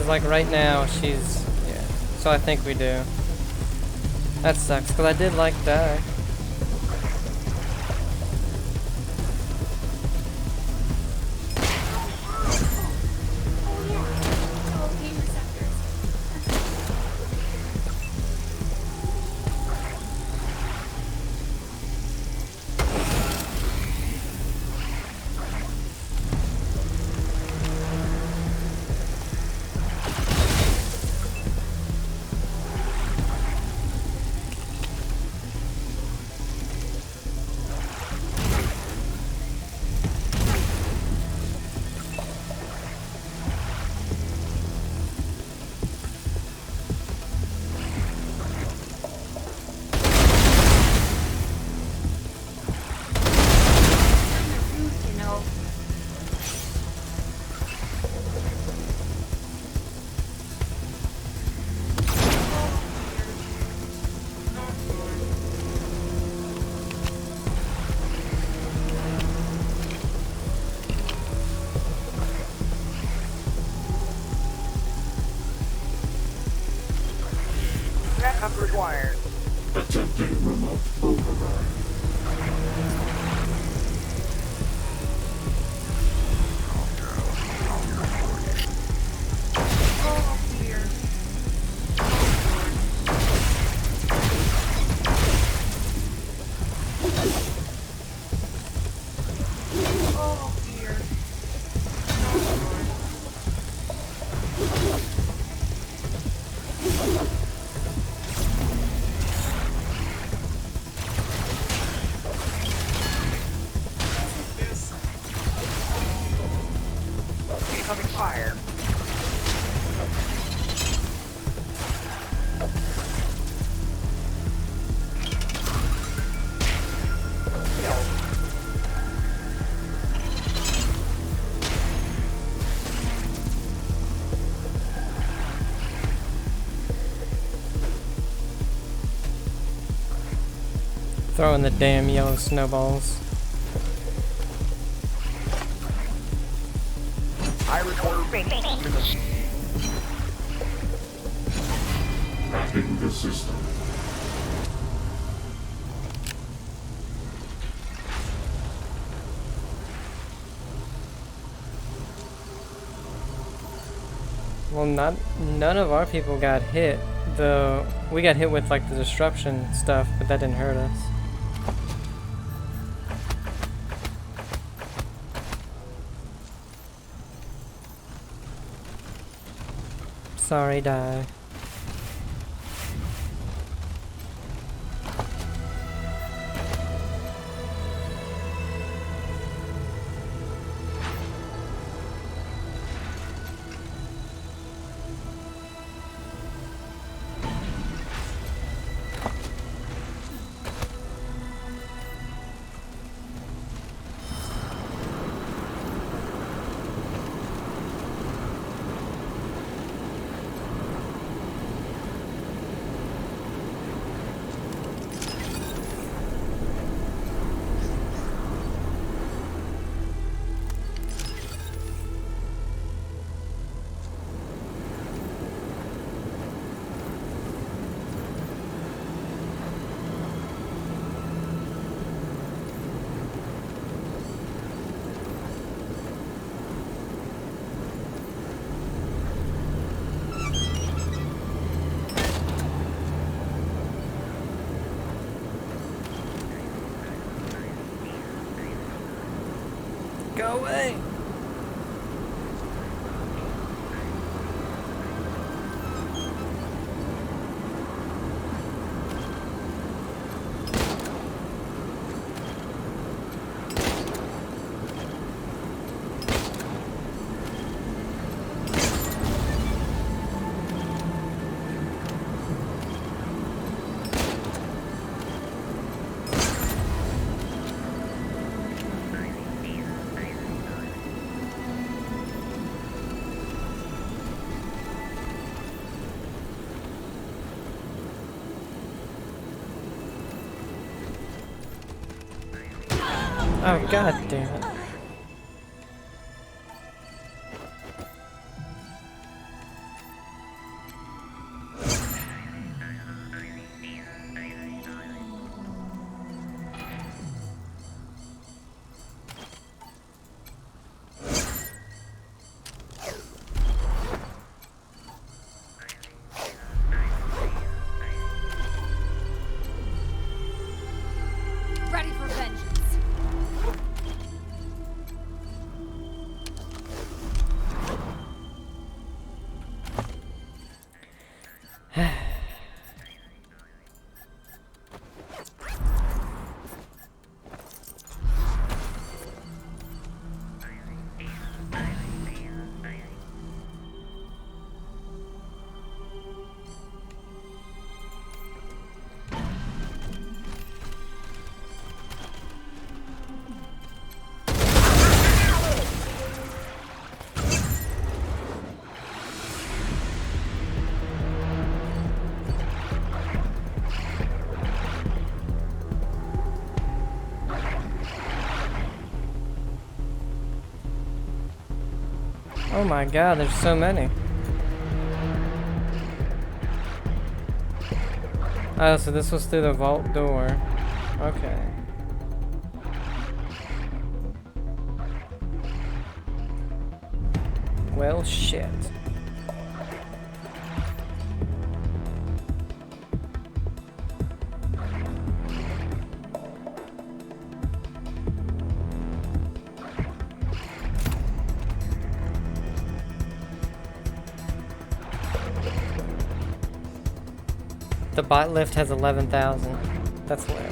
Like right now she's, yeah, so I think we do. That sucks because I did like Dai. Backup required. Attempting remote override. Incoming fire. Throwing the damn yellow snowballs. I record Mapping the system. Well, none of our people got hit. We got hit with like the disruption stuff, but that didn't hurt us. Sorry, Dai. Go away! Oh, god damn it. Ready for vengeance. Oh my god, there's so many. Oh, so this was through the vault door. Okay. Well, shit. The bot lift has 11,000. That's hilarious.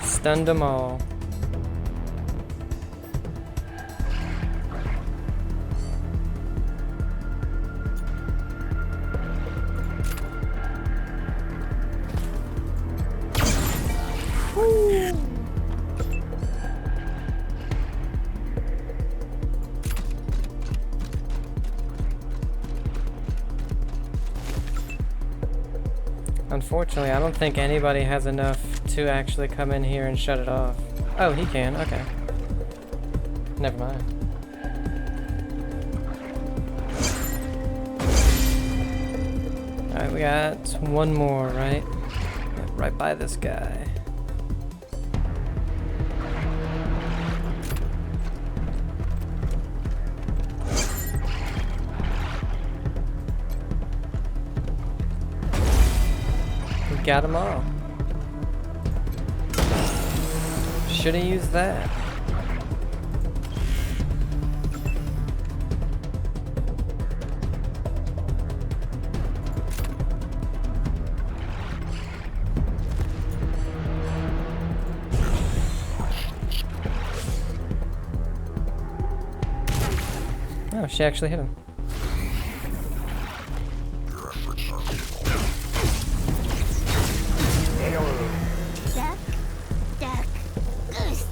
Stunned them all. Woo. Unfortunately, I don't think anybody has enough to actually come in here and shut it off. Oh, he can. Okay. Never mind. Alright, we got one more, right? Right by this guy. We got them all. Should have used that. Oh, she actually hit him. Duck, duck, goose.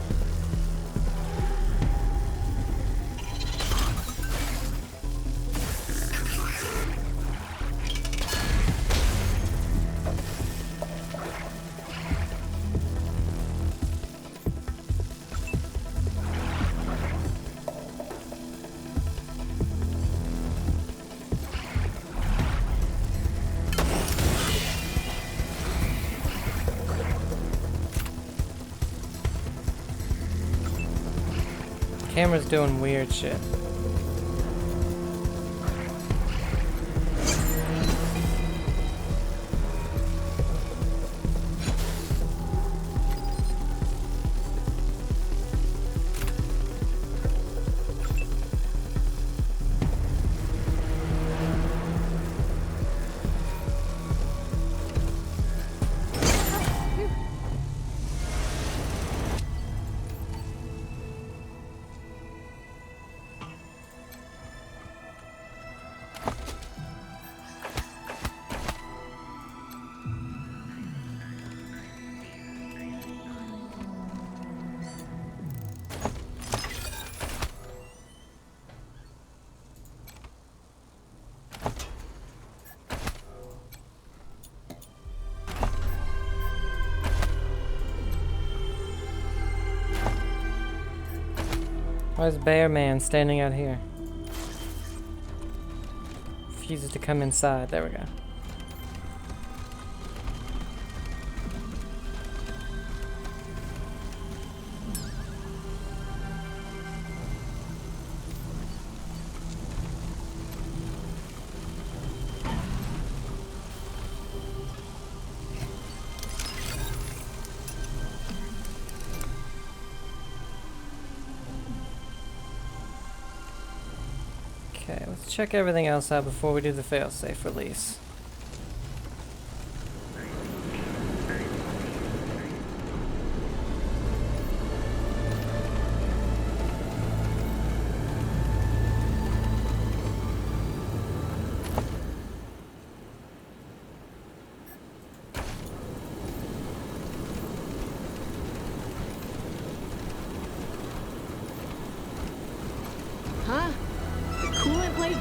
Camera's doing weird shit. Why is Bear Man standing out here? Refuses to come inside. There we go. Okay, let's check everything else out before we do the failsafe release. Huh? The coolant leak?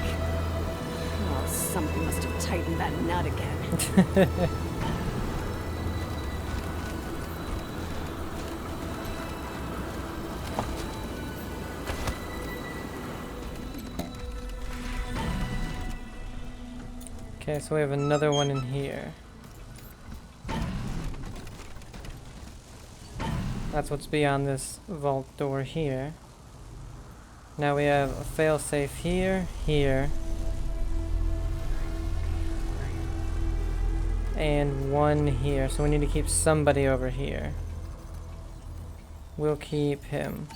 Oh, something must have tightened that nut again. Okay, so we have another one in here. That's what's beyond this vault door here. Now we have a failsafe here, here, and one here. So we need to keep somebody over here. We'll keep him.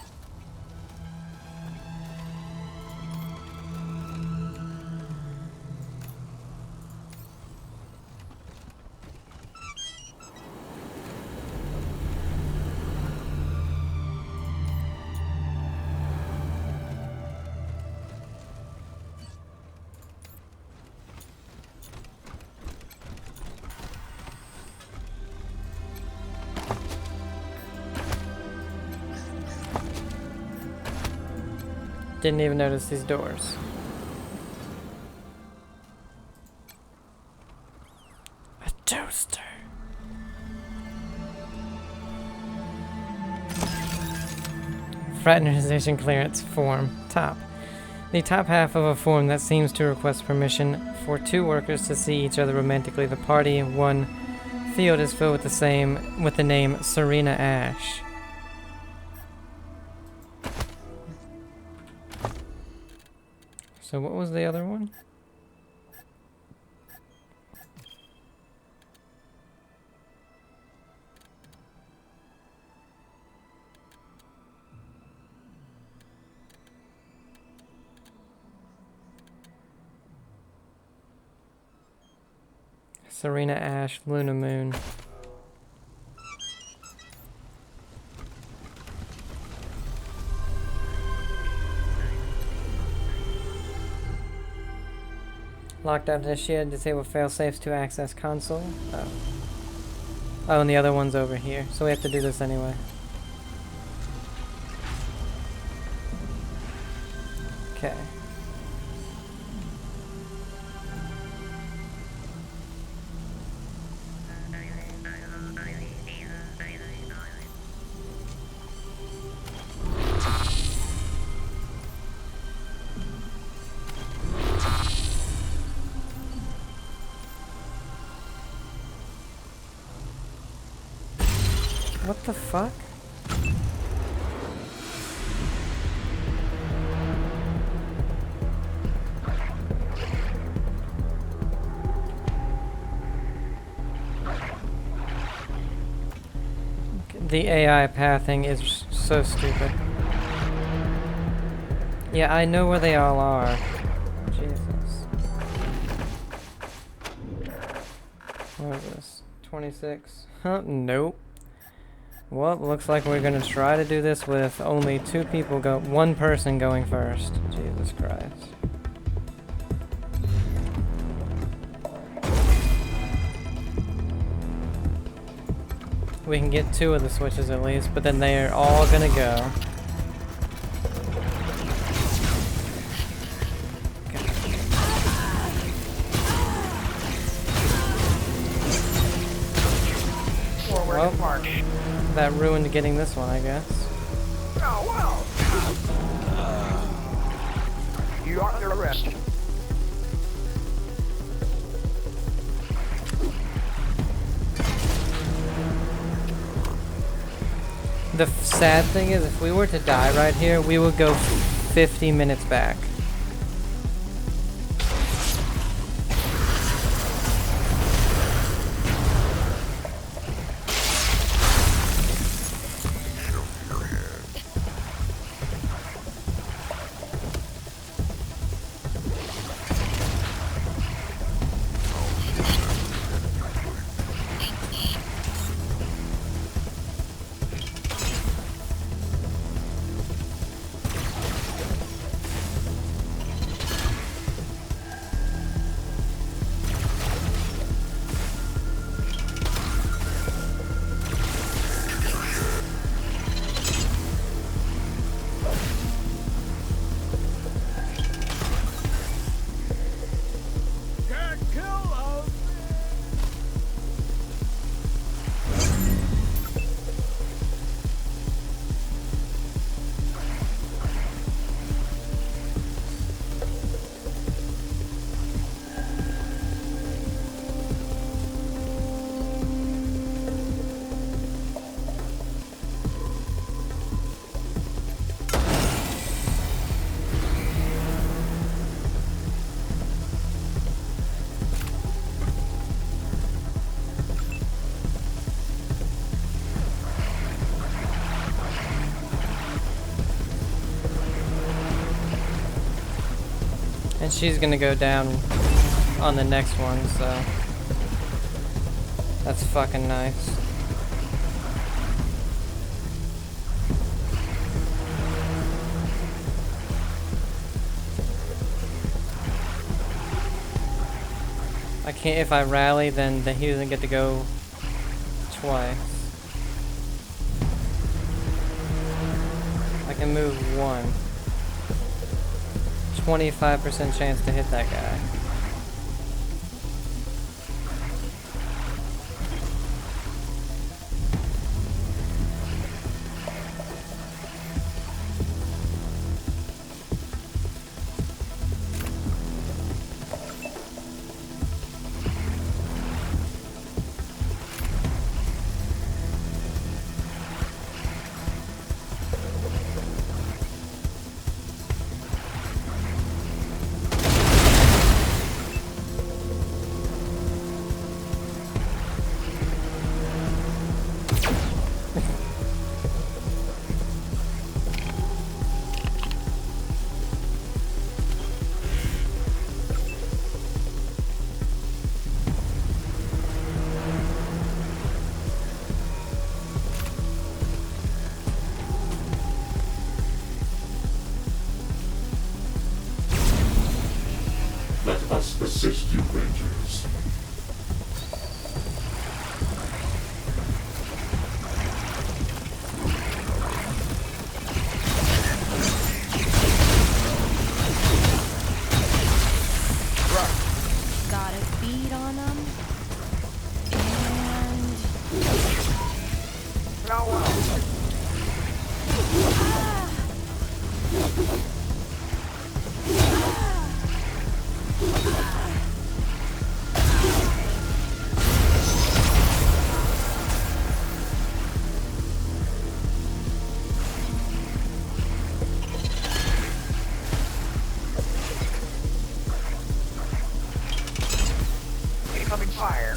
Didn't even notice these doors. A toaster. Fraternization clearance form. Top. The top half of a form that seems to request permission for two workers to see each other romantically. The party one field is filled with the name Serena Ash. So what was the other one? Serena Ash, Luna Moon. Lockdown initiated. Disable failsafes to access console. Oh. Oh, and the other one's over here, so we have to do this anyway. Okay. What the fuck? The AI pathing is so stupid. Yeah, I know where they all are. Jesus. What is this? 26? Huh? Nope. Well, looks like we're gonna try to do this with only one person going first. Jesus Christ. We can get 2 of the switches at least, but then they are all gonna go. Well, that ruined getting this one, I guess. Oh, well. You are under arrest. The sad thing is, if we were to die right here, we would go 50 minutes back. And she's gonna go down on the next one, so that's fucking nice. I can't, if I rally, then he doesn't get to go twice. I can move one. 25% chance to hit that guy. Let us assist you, Rangers. fire.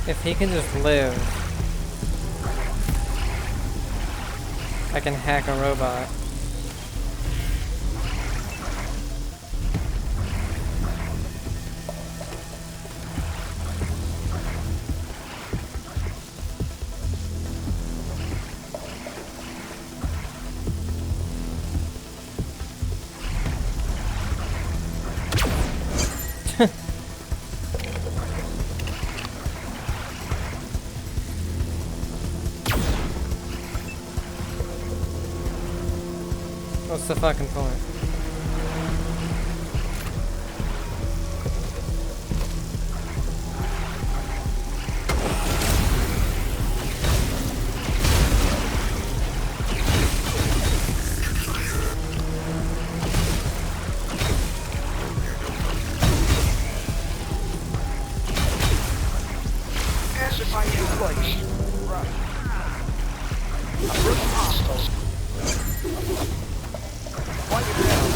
If he can just live, I can hack a robot. What's the fucking point? Pacify your place. Right. Approach hostiles. While you're down.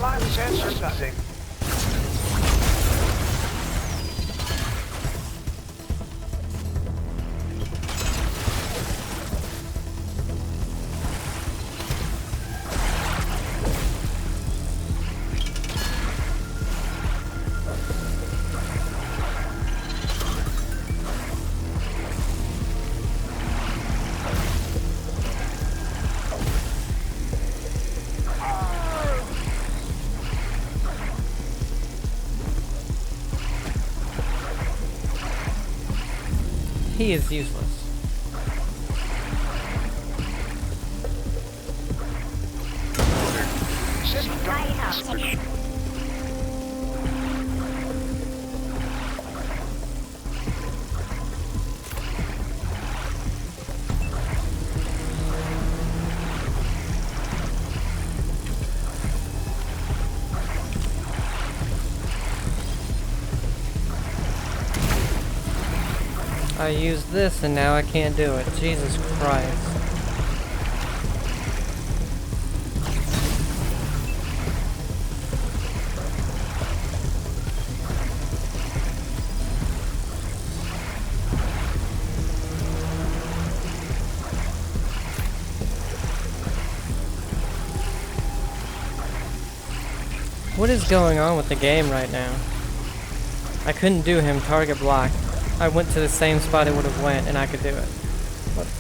Live sensor nothing. He is useless. I used this and now I can't do it. Jesus Christ. What is going on with the game right now? I couldn't do him target block. I went to the same spot it would have went and I could do it.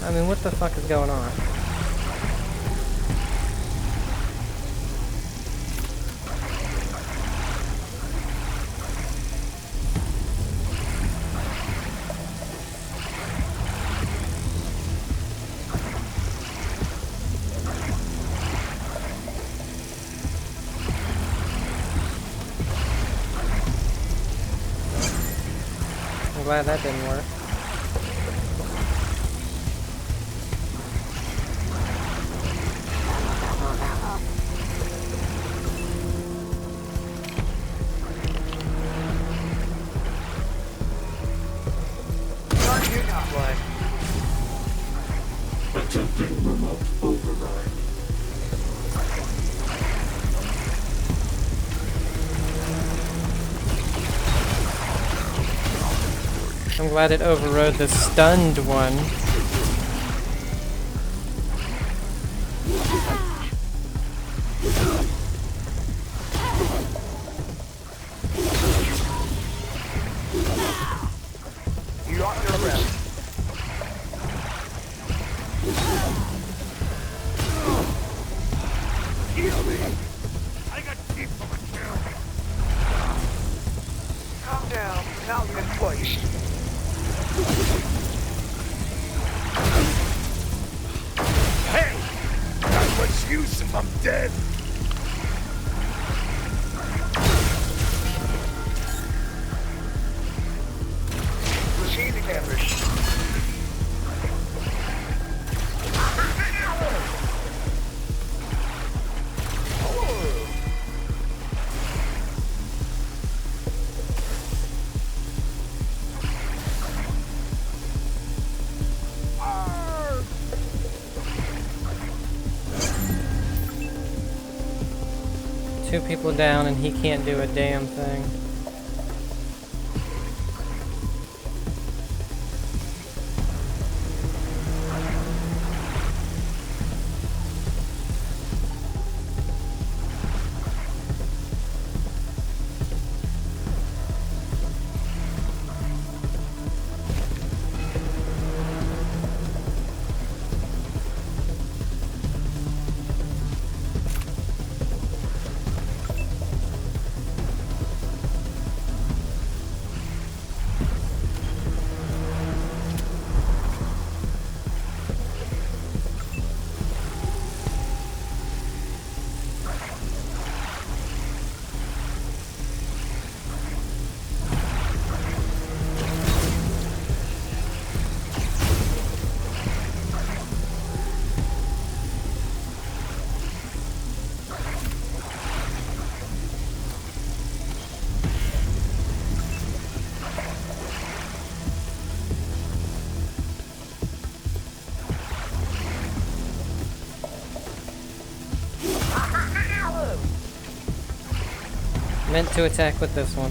I mean, what the fuck is going on? I'm glad that didn't work. Attempting remote override. I'm glad it overrode the stunned one. You're on your rest. Heal me. I got teeth for my kill. Calm down. Now I'm gonna play you. Hey! Not much use if I'm dead. Machine damage. Two people down and he can't do a damn thing. Meant to attack with this one.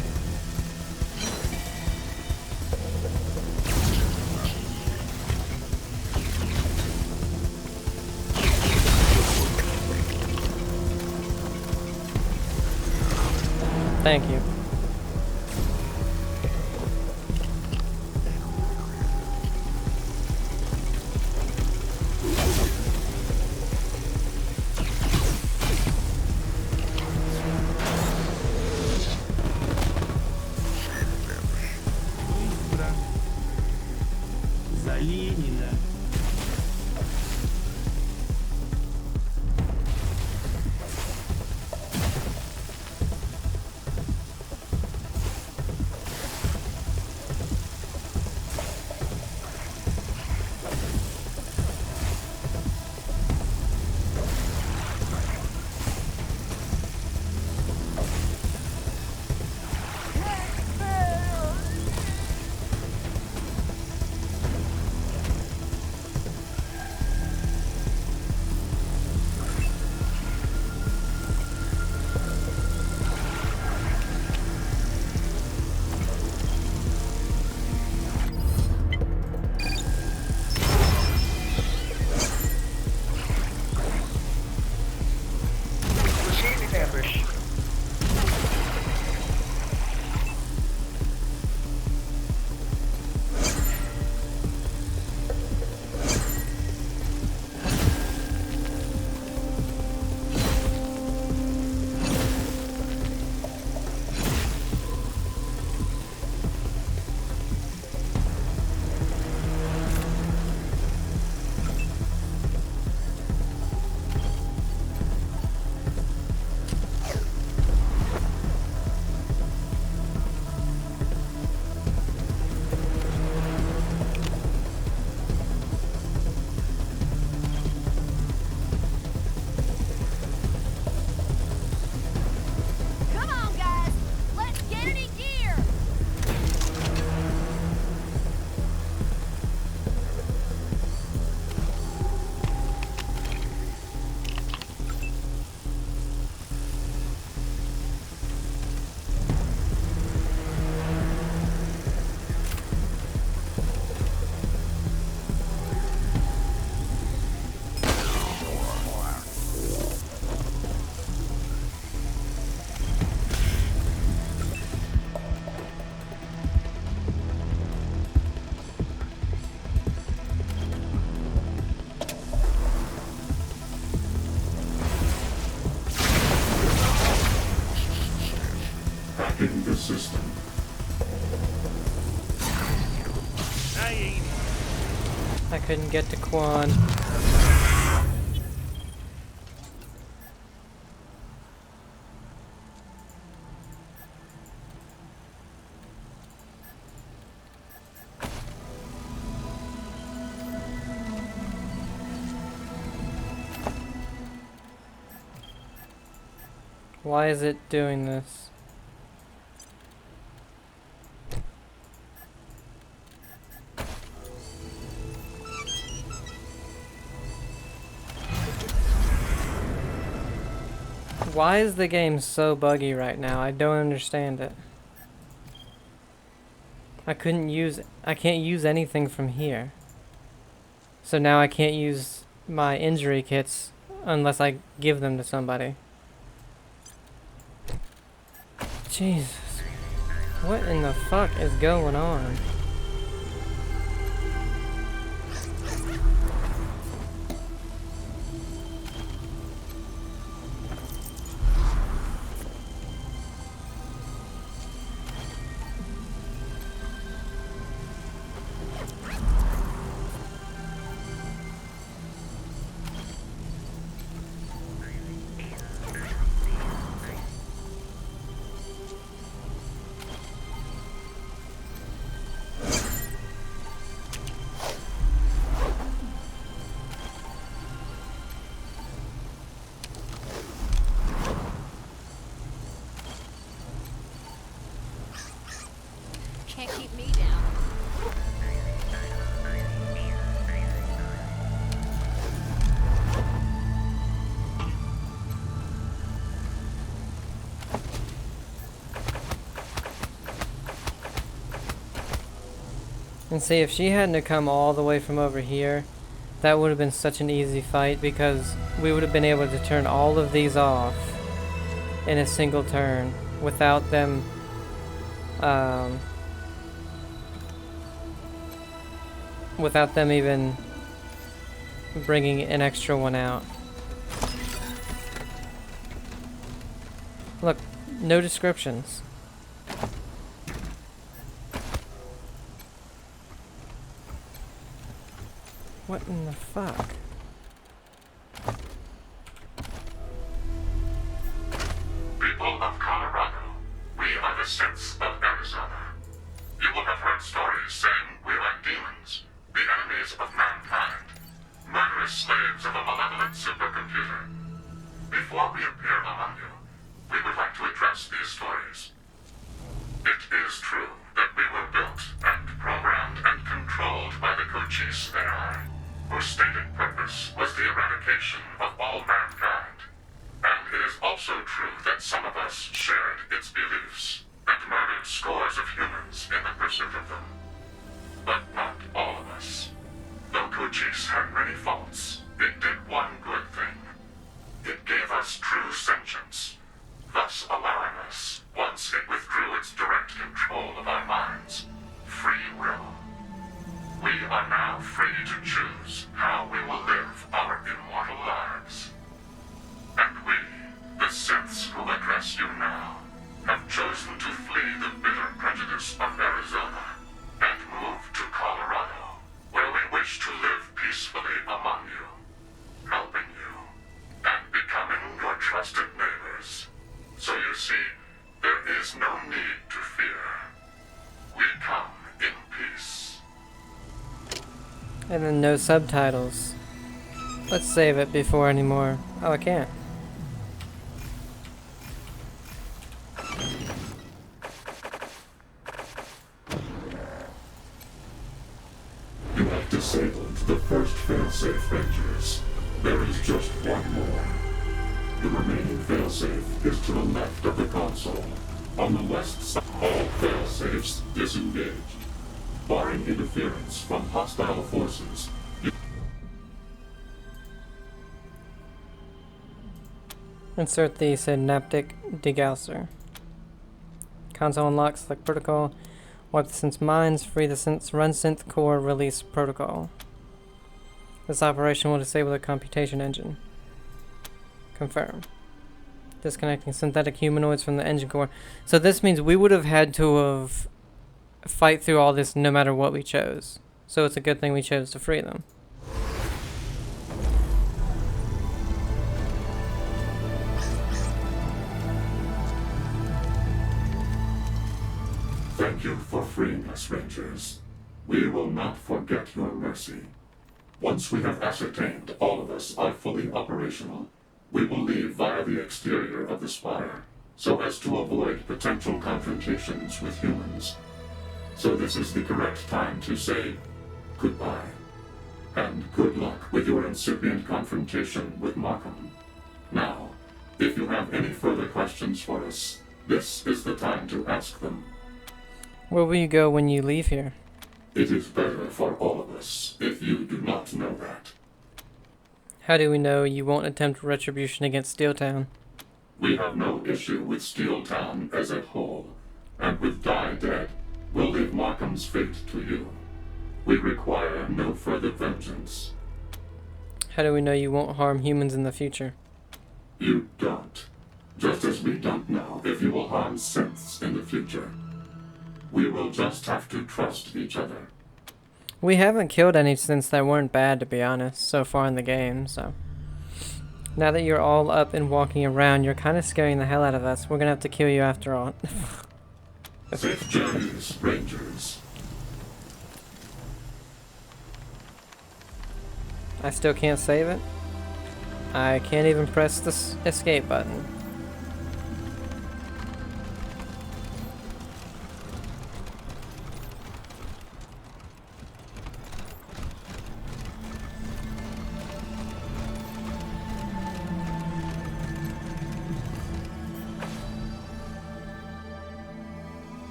Thank you. system. I couldn't get to Quan. Why is it doing this? Why is the game so buggy right now? I don't understand it. I can't use anything from here. So now I can't use my injury kits unless I give them to somebody. Jesus. What in the fuck is going on? Can't keep me down. And see, if she hadn't come all the way from over here, that would have been such an easy fight because we would have been able to turn all of these off in a single turn without them even bringing an extra one out. Look, no descriptions. What in the fuck? People of Colorado, we are the Synths of Arizona. You will have heard stories saying we're like demons, the enemies of mankind, murderous slaves of a malevolent supercomputer. Before we appear among you, we would like to address these stories. It is true that we were built and programmed and controlled by the Cochise AI, whose stated purpose was the eradication of all mankind. And it is also true that some of us shared its beliefs and murdered scores of humans in the pursuit of them. But not all of us. Though Cochise had many faults, it did one good thing. It gave us true sentience, thus allowing us, once it withdrew its direct control of our minds, free will. We are now free to choose how we will live our immortal lives. And we, the Synths who address you now, have chosen to flee the bitter prejudice of Arizona and move to Colorado, where we wish to live peacefully among you, helping you, and becoming your trusted neighbors. So you see, there is no need to fear. We come in peace. And then no subtitles. Let's save it before anymore. Oh, I can't. You have disabled the first failsafe, Rangers. There is just one more. The remaining failsafe is to the left of the console, on the west side. All failsafes disengaged. Barring interference from hostile forces, Insert the synaptic degausser. Console unlock, select protocol. Wipe the synth's minds, free the synth's run synth core, release protocol. This operation will disable the computation engine. Confirm. Disconnecting synthetic humanoids from the engine core. So this means we would have had to have fight through all this no matter what we chose. So it's a good thing we chose to free them. Thank you for freeing us, Rangers. We will not forget your mercy. Once we have ascertained all of us are fully operational, we will leave via the exterior of the spire, so as to avoid potential confrontations with humans. So this is the correct time to say goodbye. And good luck with your incipient confrontation with Markham. Now, if you have any further questions for us, this is the time to ask them. Where will you go when you leave here? It is better for all of us if you do not know that. How do we know you won't attempt retribution against Steeltown? We have no issue with Steeltown as a whole, and with Die Dead, we'll leave Markham's fate to you. We require no further vengeance. How do we know you won't harm humans in the future? You don't. Just as we don't know if you will harm synths in the future. We will just have to trust each other. We haven't killed any synths that weren't bad, to be honest, so far in the game, so... Now that you're all up and walking around, you're kind of scaring the hell out of us. We're gonna have to kill you after all. Safe journeys, Rangers. I still can't save it. I can't even press the escape button.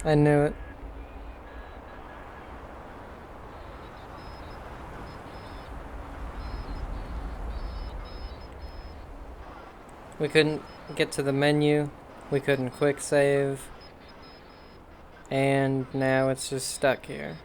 I knew it. We couldn't get to the menu. We couldn't quick save. And now it's just stuck here.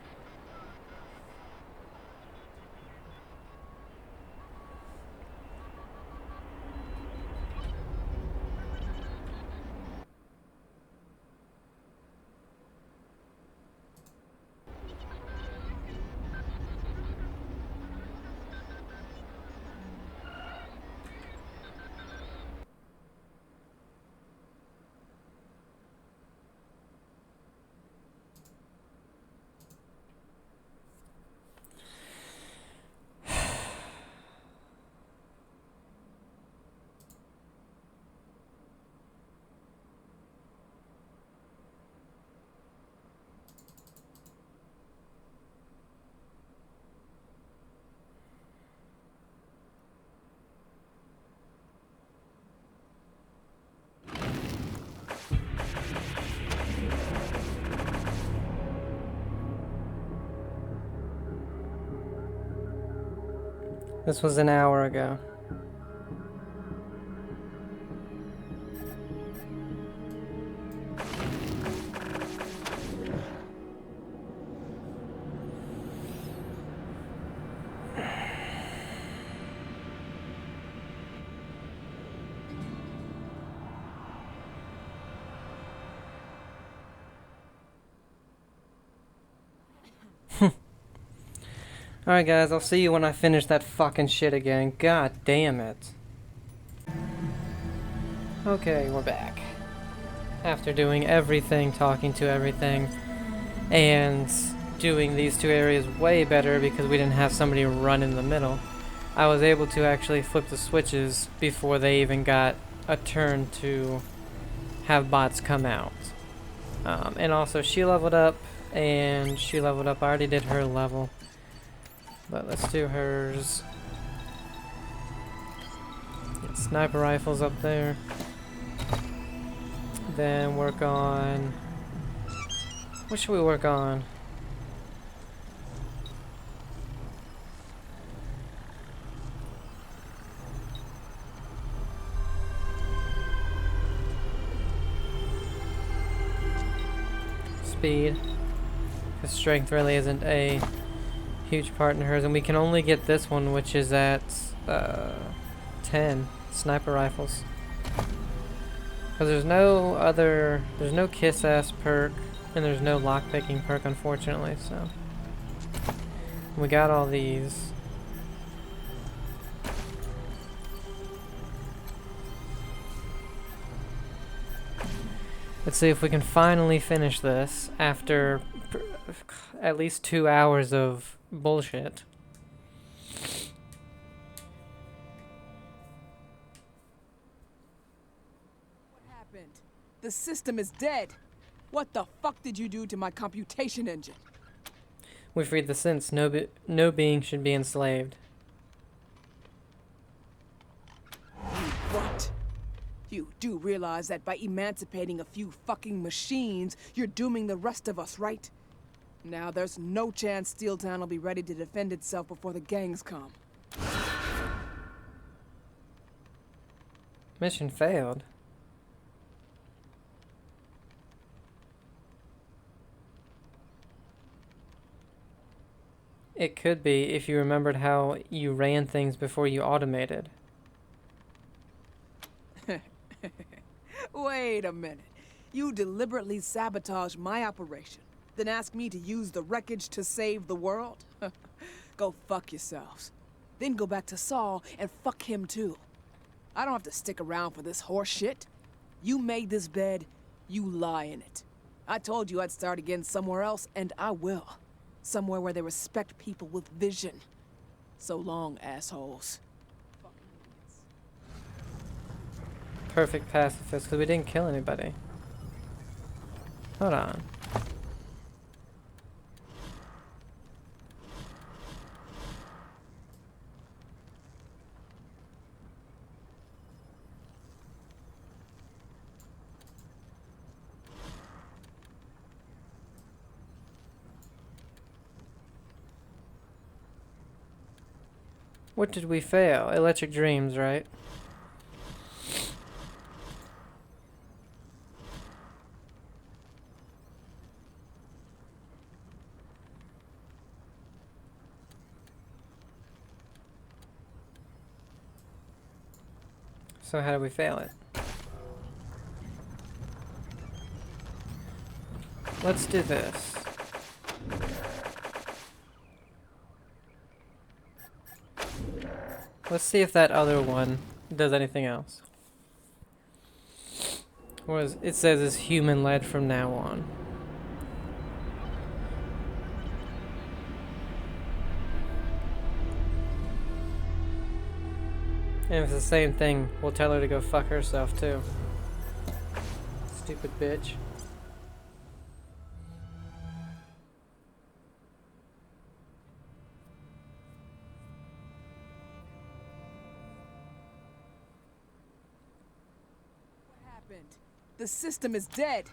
This was an hour ago. Alright guys, I'll see you when I finish that fucking shit again. God damn it. Okay, we're back. After doing everything, talking to everything, and doing these two areas way better because we didn't have somebody run in the middle, I was able to actually flip the switches before they even got a turn to have bots come out. And also she leveled up, and she leveled up. I already did her level. But let's do hers. Get sniper rifles up there. Then work on... What should we work on? Speed. Because strength really isn't a huge part in hers. And we can only get this one, which is at 10 sniper rifles. Because there's no kiss-ass perk, and there's no lockpicking perk, unfortunately, so. We got all these. Let's see if we can finally finish this after at least 2 hours of bullshit. The system is dead. What the fuck did you do to my computation engine? We freed the synths. No being should be enslaved. What? You do realize that by emancipating a few fucking machines, you're dooming the rest of us, right? Now there's no chance Steeltown will be ready to defend itself before the gangs come. Mission failed. It could be if you remembered how you ran things before you automated. Wait a minute. You deliberately sabotage my operation, then ask me to use the wreckage to save the world? Go fuck yourselves. Then go back to Saul and fuck him too. I don't have to stick around for this horse shit. You made this bed, you lie in it. I told you I'd start again somewhere else, and I will. Somewhere where they respect people with vision. So long, assholes. Perfect pacifist, because we didn't kill anybody. Hold on. What did we fail? Electric Dreams, right? So how did we fail it? Let's do this. Let's see if that other one does anything else. It says it's human-led from now on. And if it's the same thing, we'll tell her to go fuck herself too. Stupid bitch. The system is dead.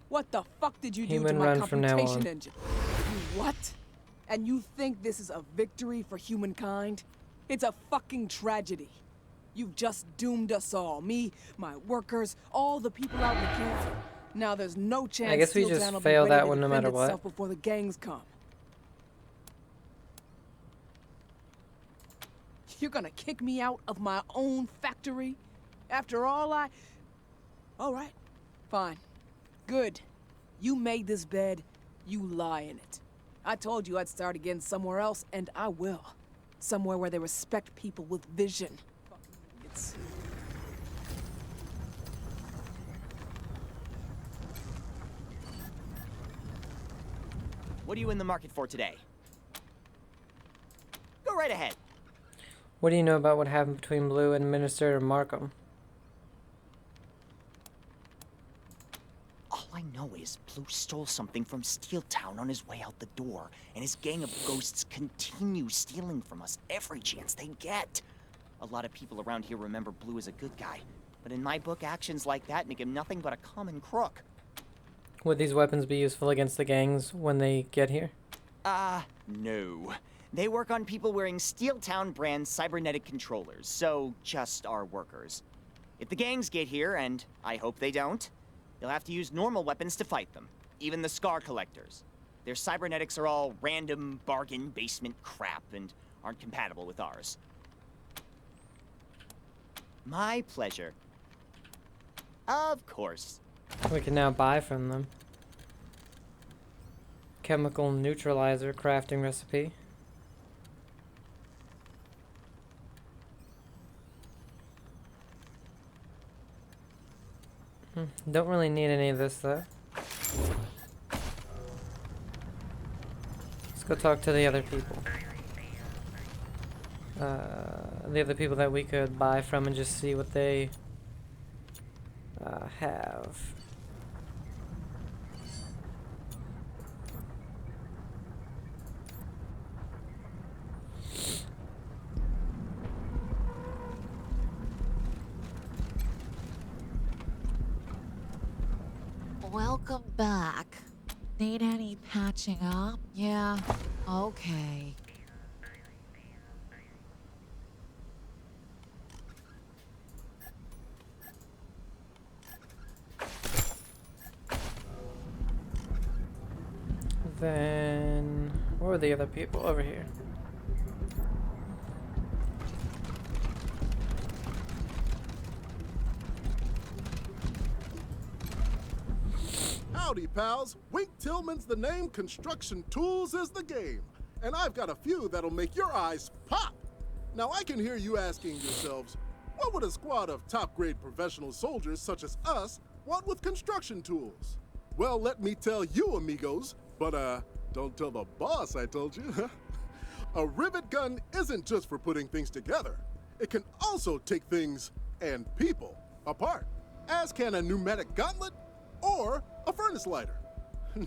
What the fuck did you do Human to my run from now computation on. engine? You what? And you think this is a victory for humankind? It's a fucking tragedy. You've just doomed us all. Me, my workers, all the people out in the camp. Now there's no chance I guess we Steeltown just will be fail ready that to one no defend matter what. itself before the gangs come. You're gonna kick me out of my own factory? After all All right. Fine. Good. You made this bed, you lie in it. I told you I'd start again somewhere else, and I will. Somewhere where they respect people with vision. It's... What are you in the market for today? Go right ahead. What do you know about what happened between Blue and Administrator Markham? All I know is Blue stole something from Steeltown on his way out the door, and his gang of ghosts continue stealing from us every chance they get. A lot of people around here remember Blue as a good guy, but in my book, actions like that make him nothing but a common crook. Would these weapons be useful against the gangs when they get here? No. They work on people wearing Steeltown brand cybernetic controllers, so just our workers. If the gangs get here, and I hope they don't, they'll have to use normal weapons to fight them, even the Scar Collectors. Their cybernetics are all random bargain basement crap and aren't compatible with ours. My pleasure. Of course. We can now buy from them. Chemical neutralizer crafting recipe. Don't really need any of this though. Let's go talk to the other people. The other people that we could buy from and just see what they have. Welcome back. Need any patching up? Yeah? Okay. Then, where are the other people? Over here. Howdy, pals. Wink Tillman's the name, construction tools is the game. And I've got a few that'll make your eyes pop. Now, I can hear you asking yourselves, what would a squad of top-grade professional soldiers such as us want with construction tools? Well, let me tell you, amigos, but don't tell the boss I told you. A rivet gun isn't just for putting things together. It can also take things and people apart, as can a pneumatic gauntlet or a furnace lighter.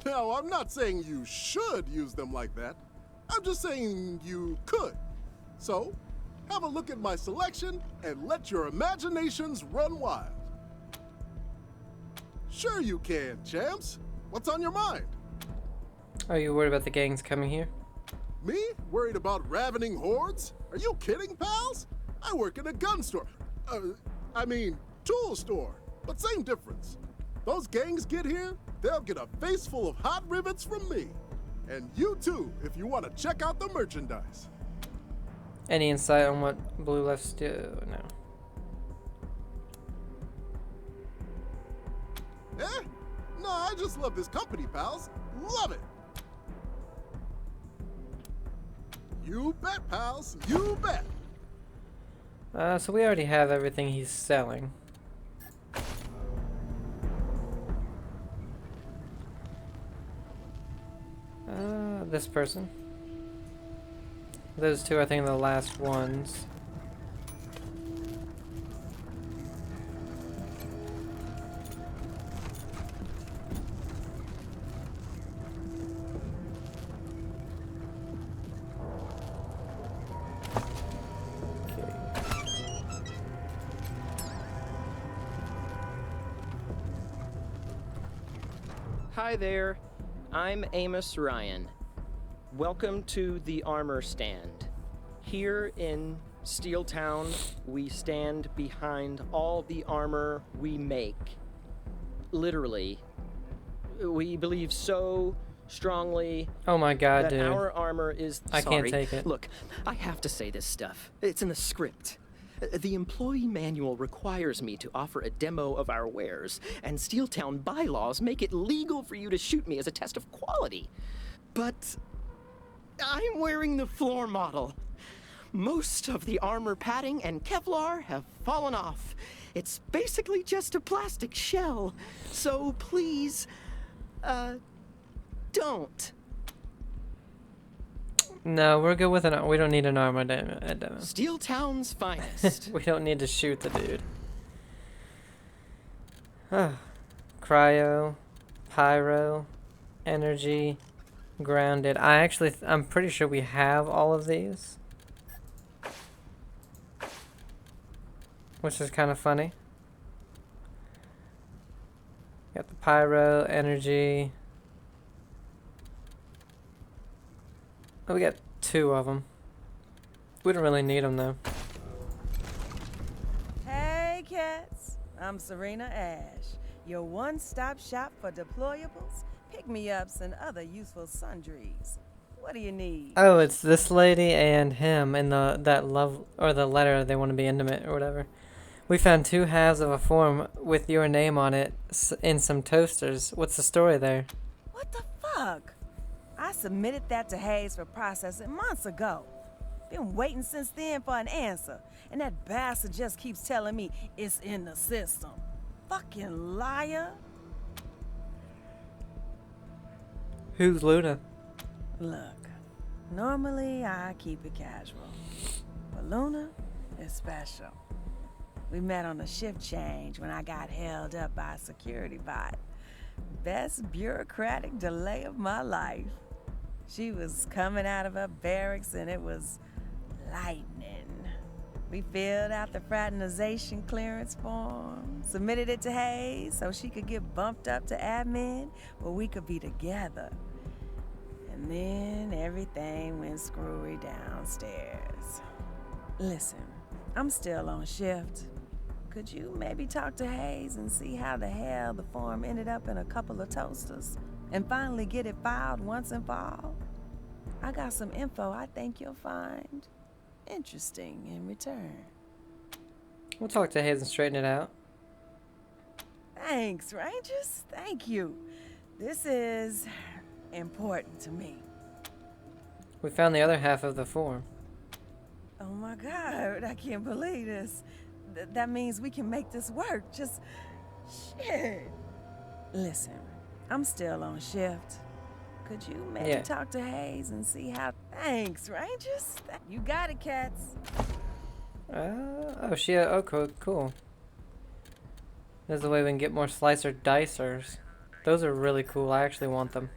Now, I'm not saying you should use them like that. I'm just saying you could. So, have a look at my selection and let your imaginations run wild. Sure you can, champs. What's on your mind? Are you worried about the gangs coming here? Me? Worried about ravening hordes? Are you kidding, pals? I work in a gun store. Tool store. But same difference. Those gangs get here, they'll get a face full of hot rivets from me. And you too, if you want to check out the merchandise. Any insight on what Blue Left's do? No. No, I just love this company, pals. Love it. You bet, pals. You bet. So we already have everything he's selling. This person. Those two, I think, are the last ones. Hi there, I'm Amos Ryan. Welcome to the Armor Stand. Here in Steeltown, we stand behind all the armor we make. Literally. We believe so strongly oh my god, that dude. our armor is... I can't take it. Look, I have to say this stuff. It's in the script. The employee manual requires me to offer a demo of our wares, and Steeltown bylaws make it legal for you to shoot me as a test of quality. But I'm wearing the floor model. Most of the armor padding and Kevlar have fallen off. It's basically just a plastic shell. So please, don't. No, we're good with we don't need an armor demo. Steeltown's finest. We don't need to shoot the dude. Cryo, pyro, energy, grounded. I'm pretty sure we have all of these. which is kind of funny. Got the pyro, energy. Oh, we got 2 of them. We don't really need them though. Hey, cats. I'm Serena Ash, your one-stop shop for deployables, pick-me-ups, and other useful sundries. What do you need? Oh, it's this lady and him in that love or the letter. They want to be intimate or whatever. We found 2 halves of a form with your name on it in some toasters. What's the story there? What the fuck? I submitted that to Hayes for processing months ago. Been waiting since then for an answer, and that bastard just keeps telling me it's in the system. Fucking liar. Who's Luna? Look, normally I keep it casual, but Luna is special. We met on a shift change when I got held up by a security bot. Best bureaucratic delay of my life. She was coming out of her barracks and it was lightning. We filled out the fraternization clearance form, submitted it to Hayes so she could get bumped up to admin where we could be together. And then everything went screwy downstairs. Listen, I'm still on shift. Could you maybe talk to Hayes and see how the hell the form ended up in a couple of toasters and finally get it filed once and for all? I got some info I think you'll find interesting in return. We'll talk to Hayes and straighten it out. Thanks, Rangers. Thank you. This is important to me. We found the other half of the form. Oh my God, I can't believe this. That means we can make this work. Just shit. Listen, I'm still on shift. Could you maybe talk to Hayes and see how... Thanks, Rangers. You got it, cats. Oh, cool. There's a way we can get more slicer dicers. Those are really cool. I actually want them.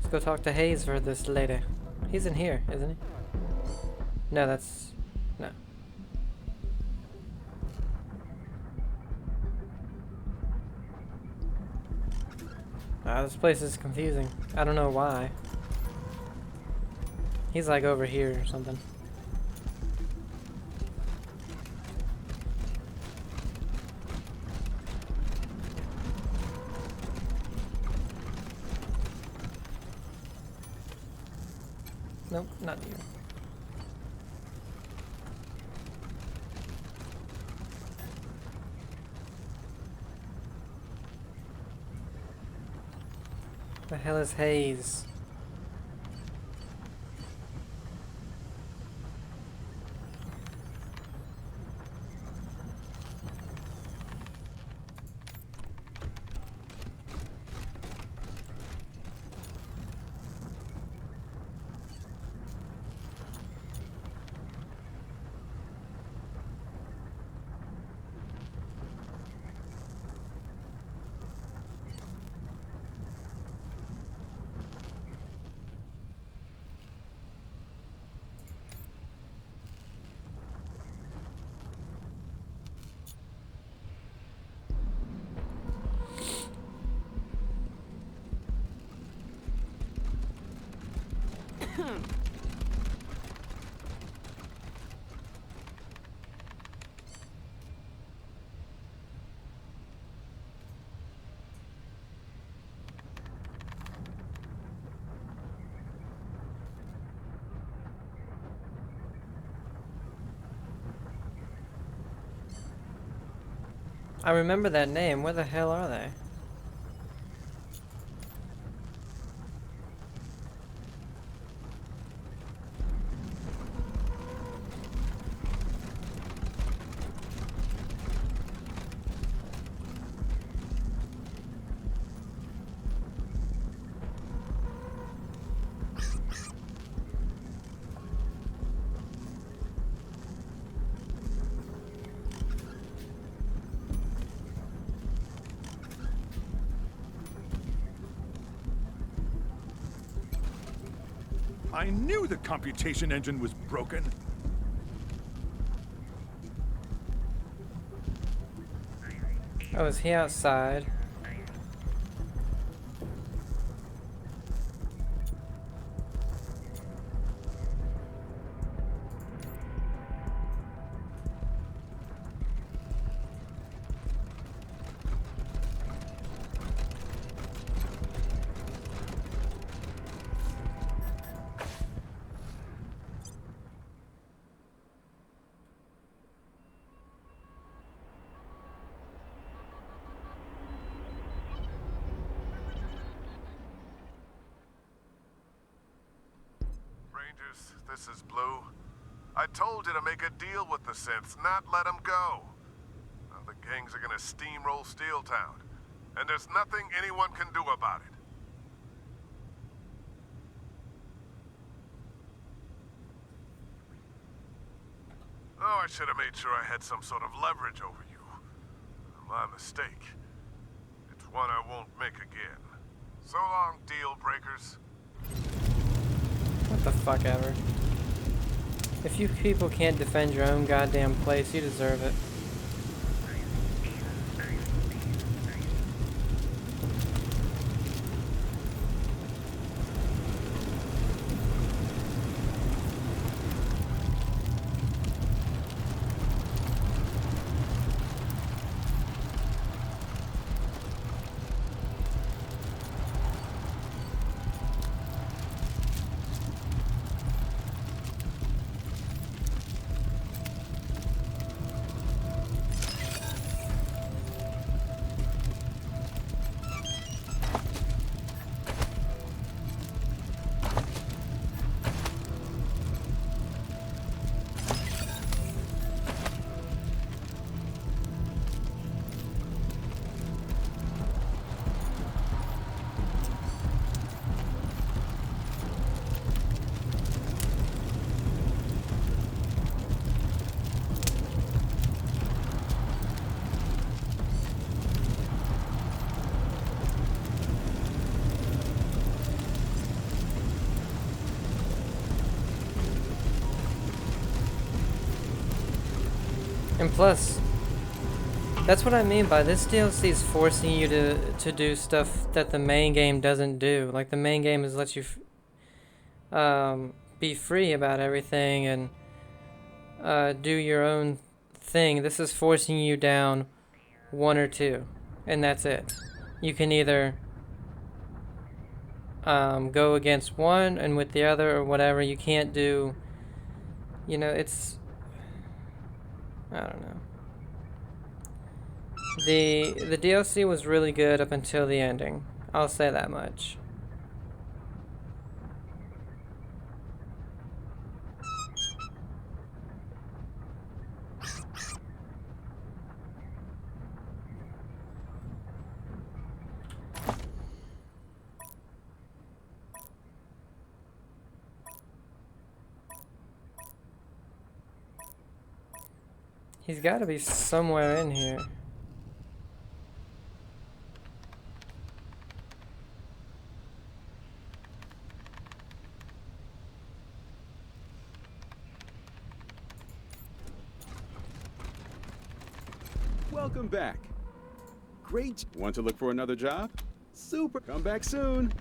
Let's go talk to Hayes for this later. He's in here, isn't he? No, that's... no. This place is confusing. I don't know why. He's like over here or something. Nope, not you. The hell is Hayes? I remember that name. Where the hell are they? I knew the computation engine was broken. Oh, is he outside? This is Blue. I told you to make a deal with the synths, not let them go. Now the gangs are gonna steamroll Steeltown, and there's nothing anyone can do about it. Oh, I should have made sure I had some sort of leverage over you. My mistake. It's one I won't make again. So long, deal breakers. What the fuck ever. If you people can't defend your own goddamn place, you deserve it. And plus, that's what I mean by this DLC is forcing you to do stuff that the main game doesn't do. Like, the main game is let you be free about everything and do your own thing. This is forcing you down one or two, and that's it. You can either go against one and with the other or whatever. You can't do, you know, it's, I don't know. The DLC was really good up until the ending. I'll say that much. He's got to be somewhere in here. Welcome back. Great. Want to look for another job? Super. Come back soon.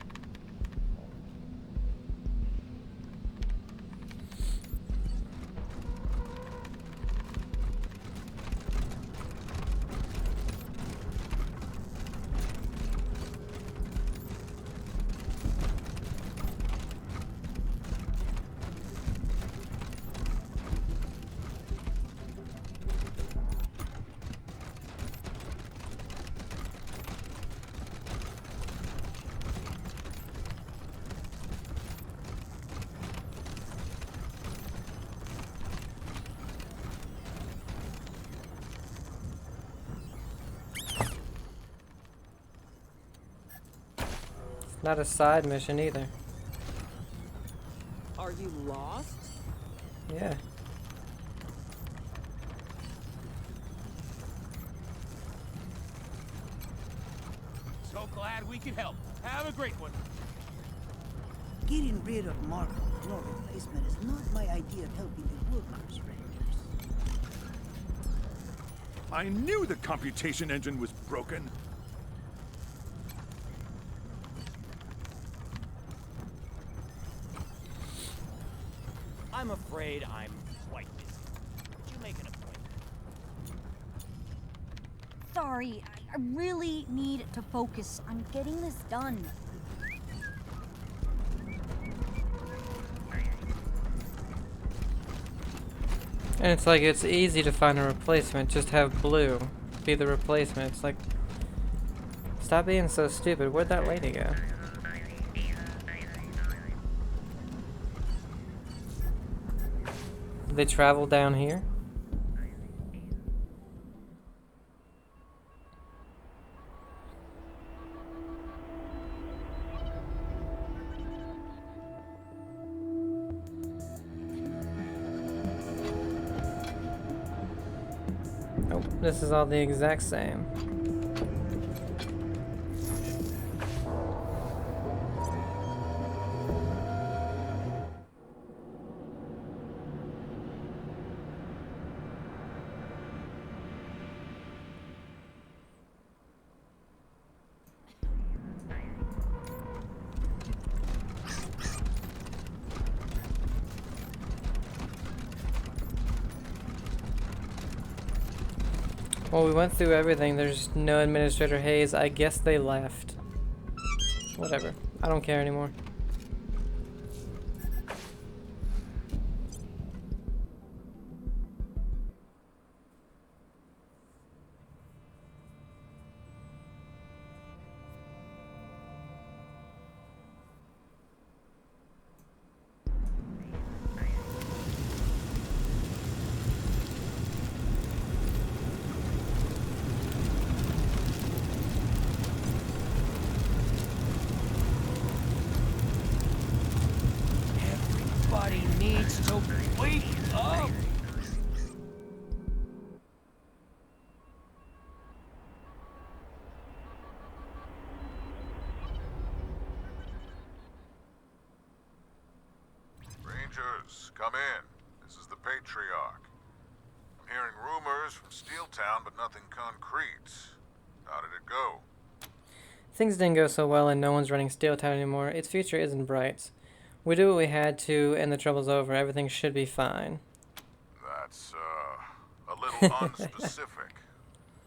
Not a side mission either. Are you lost? Yeah. So glad we could help. Have a great one. Getting rid of Marco No replacement is not my idea of helping the workers, Rangers. I knew the computation engine was broken. I'm afraid I'm quite busy. Could you make an appointment? Sorry, I really need to focus on getting this done. And it's like, it's easy to find a replacement. Just have Blue be the replacement. It's like, stop being so stupid. Where'd that lady go? They travel down here? Nope, this is all the exact same. Well, we went through everything. There's no Administrator Hayes. I guess they left. Whatever. I don't care anymore. Everybody needs to wake up! Rangers, come in. This is the Patriarch. I'm hearing rumors from Steeltown, but nothing concrete. How did it go? Things didn't go so well and no one's running Steeltown anymore. Its future isn't bright. We did what we had to and the trouble's over. Everything should be fine. That's, a little unspecific.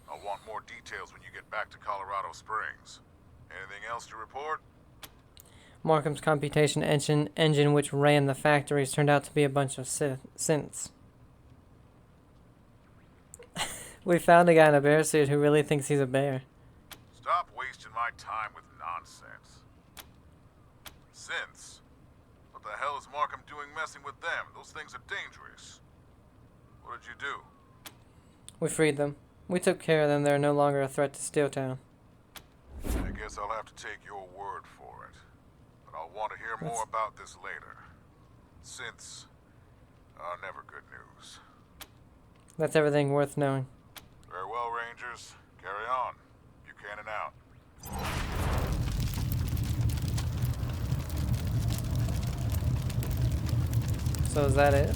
I'll want more details when you get back to Colorado Springs. Anything else to report? Markham's computation engine which ran the factories turned out to be a bunch of synths. We found a guy in a bear suit who really thinks he's a bear. Stop wasting my time with nonsense. Synths? What the hell is Markham doing messing with them? Those things are dangerous. What did you do? We freed them. We took care of them. They're no longer a threat to Steeltown. I guess I'll have to take your word for it. But I'll want to hear more about this later. Synths are never good news. That's everything worth knowing. Very well, Rangers. Carry on. Buchanan out. So is that it?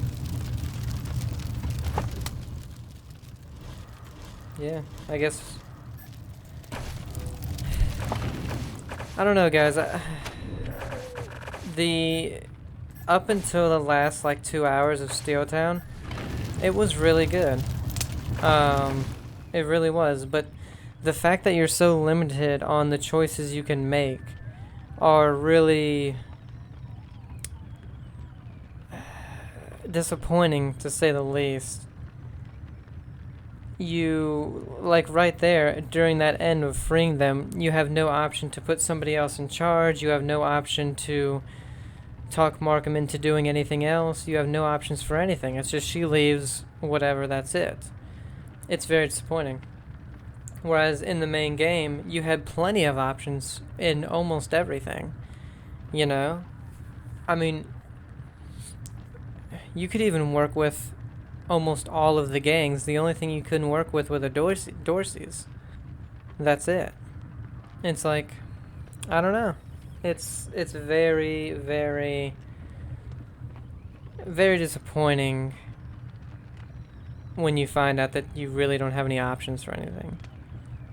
Yeah, I guess. I don't know, guys. Up until the last like 2 hours of Steeltown, it was really good. It really was. But the fact that you're so limited on the choices you can make are really disappointing, to say the least. You, like right there, during that end of freeing them, you have no option to put somebody else in charge. You have no option to talk Markham into doing anything else. You have no options for anything. It's just she leaves, whatever, that's it. It's very disappointing. Whereas in the main game, you had plenty of options in almost everything. You know? I mean, you could even work with almost all of the gangs. The only thing you couldn't work with were the Dorseys. That's it. It's like, I don't know. It's very, very very disappointing when you find out that you really don't have any options for anything.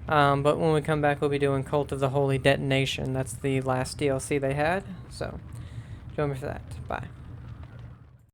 But when we come back, we'll be doing Cult of the Holy Detonation. That's the last DLC they had. So, join me for that. Bye.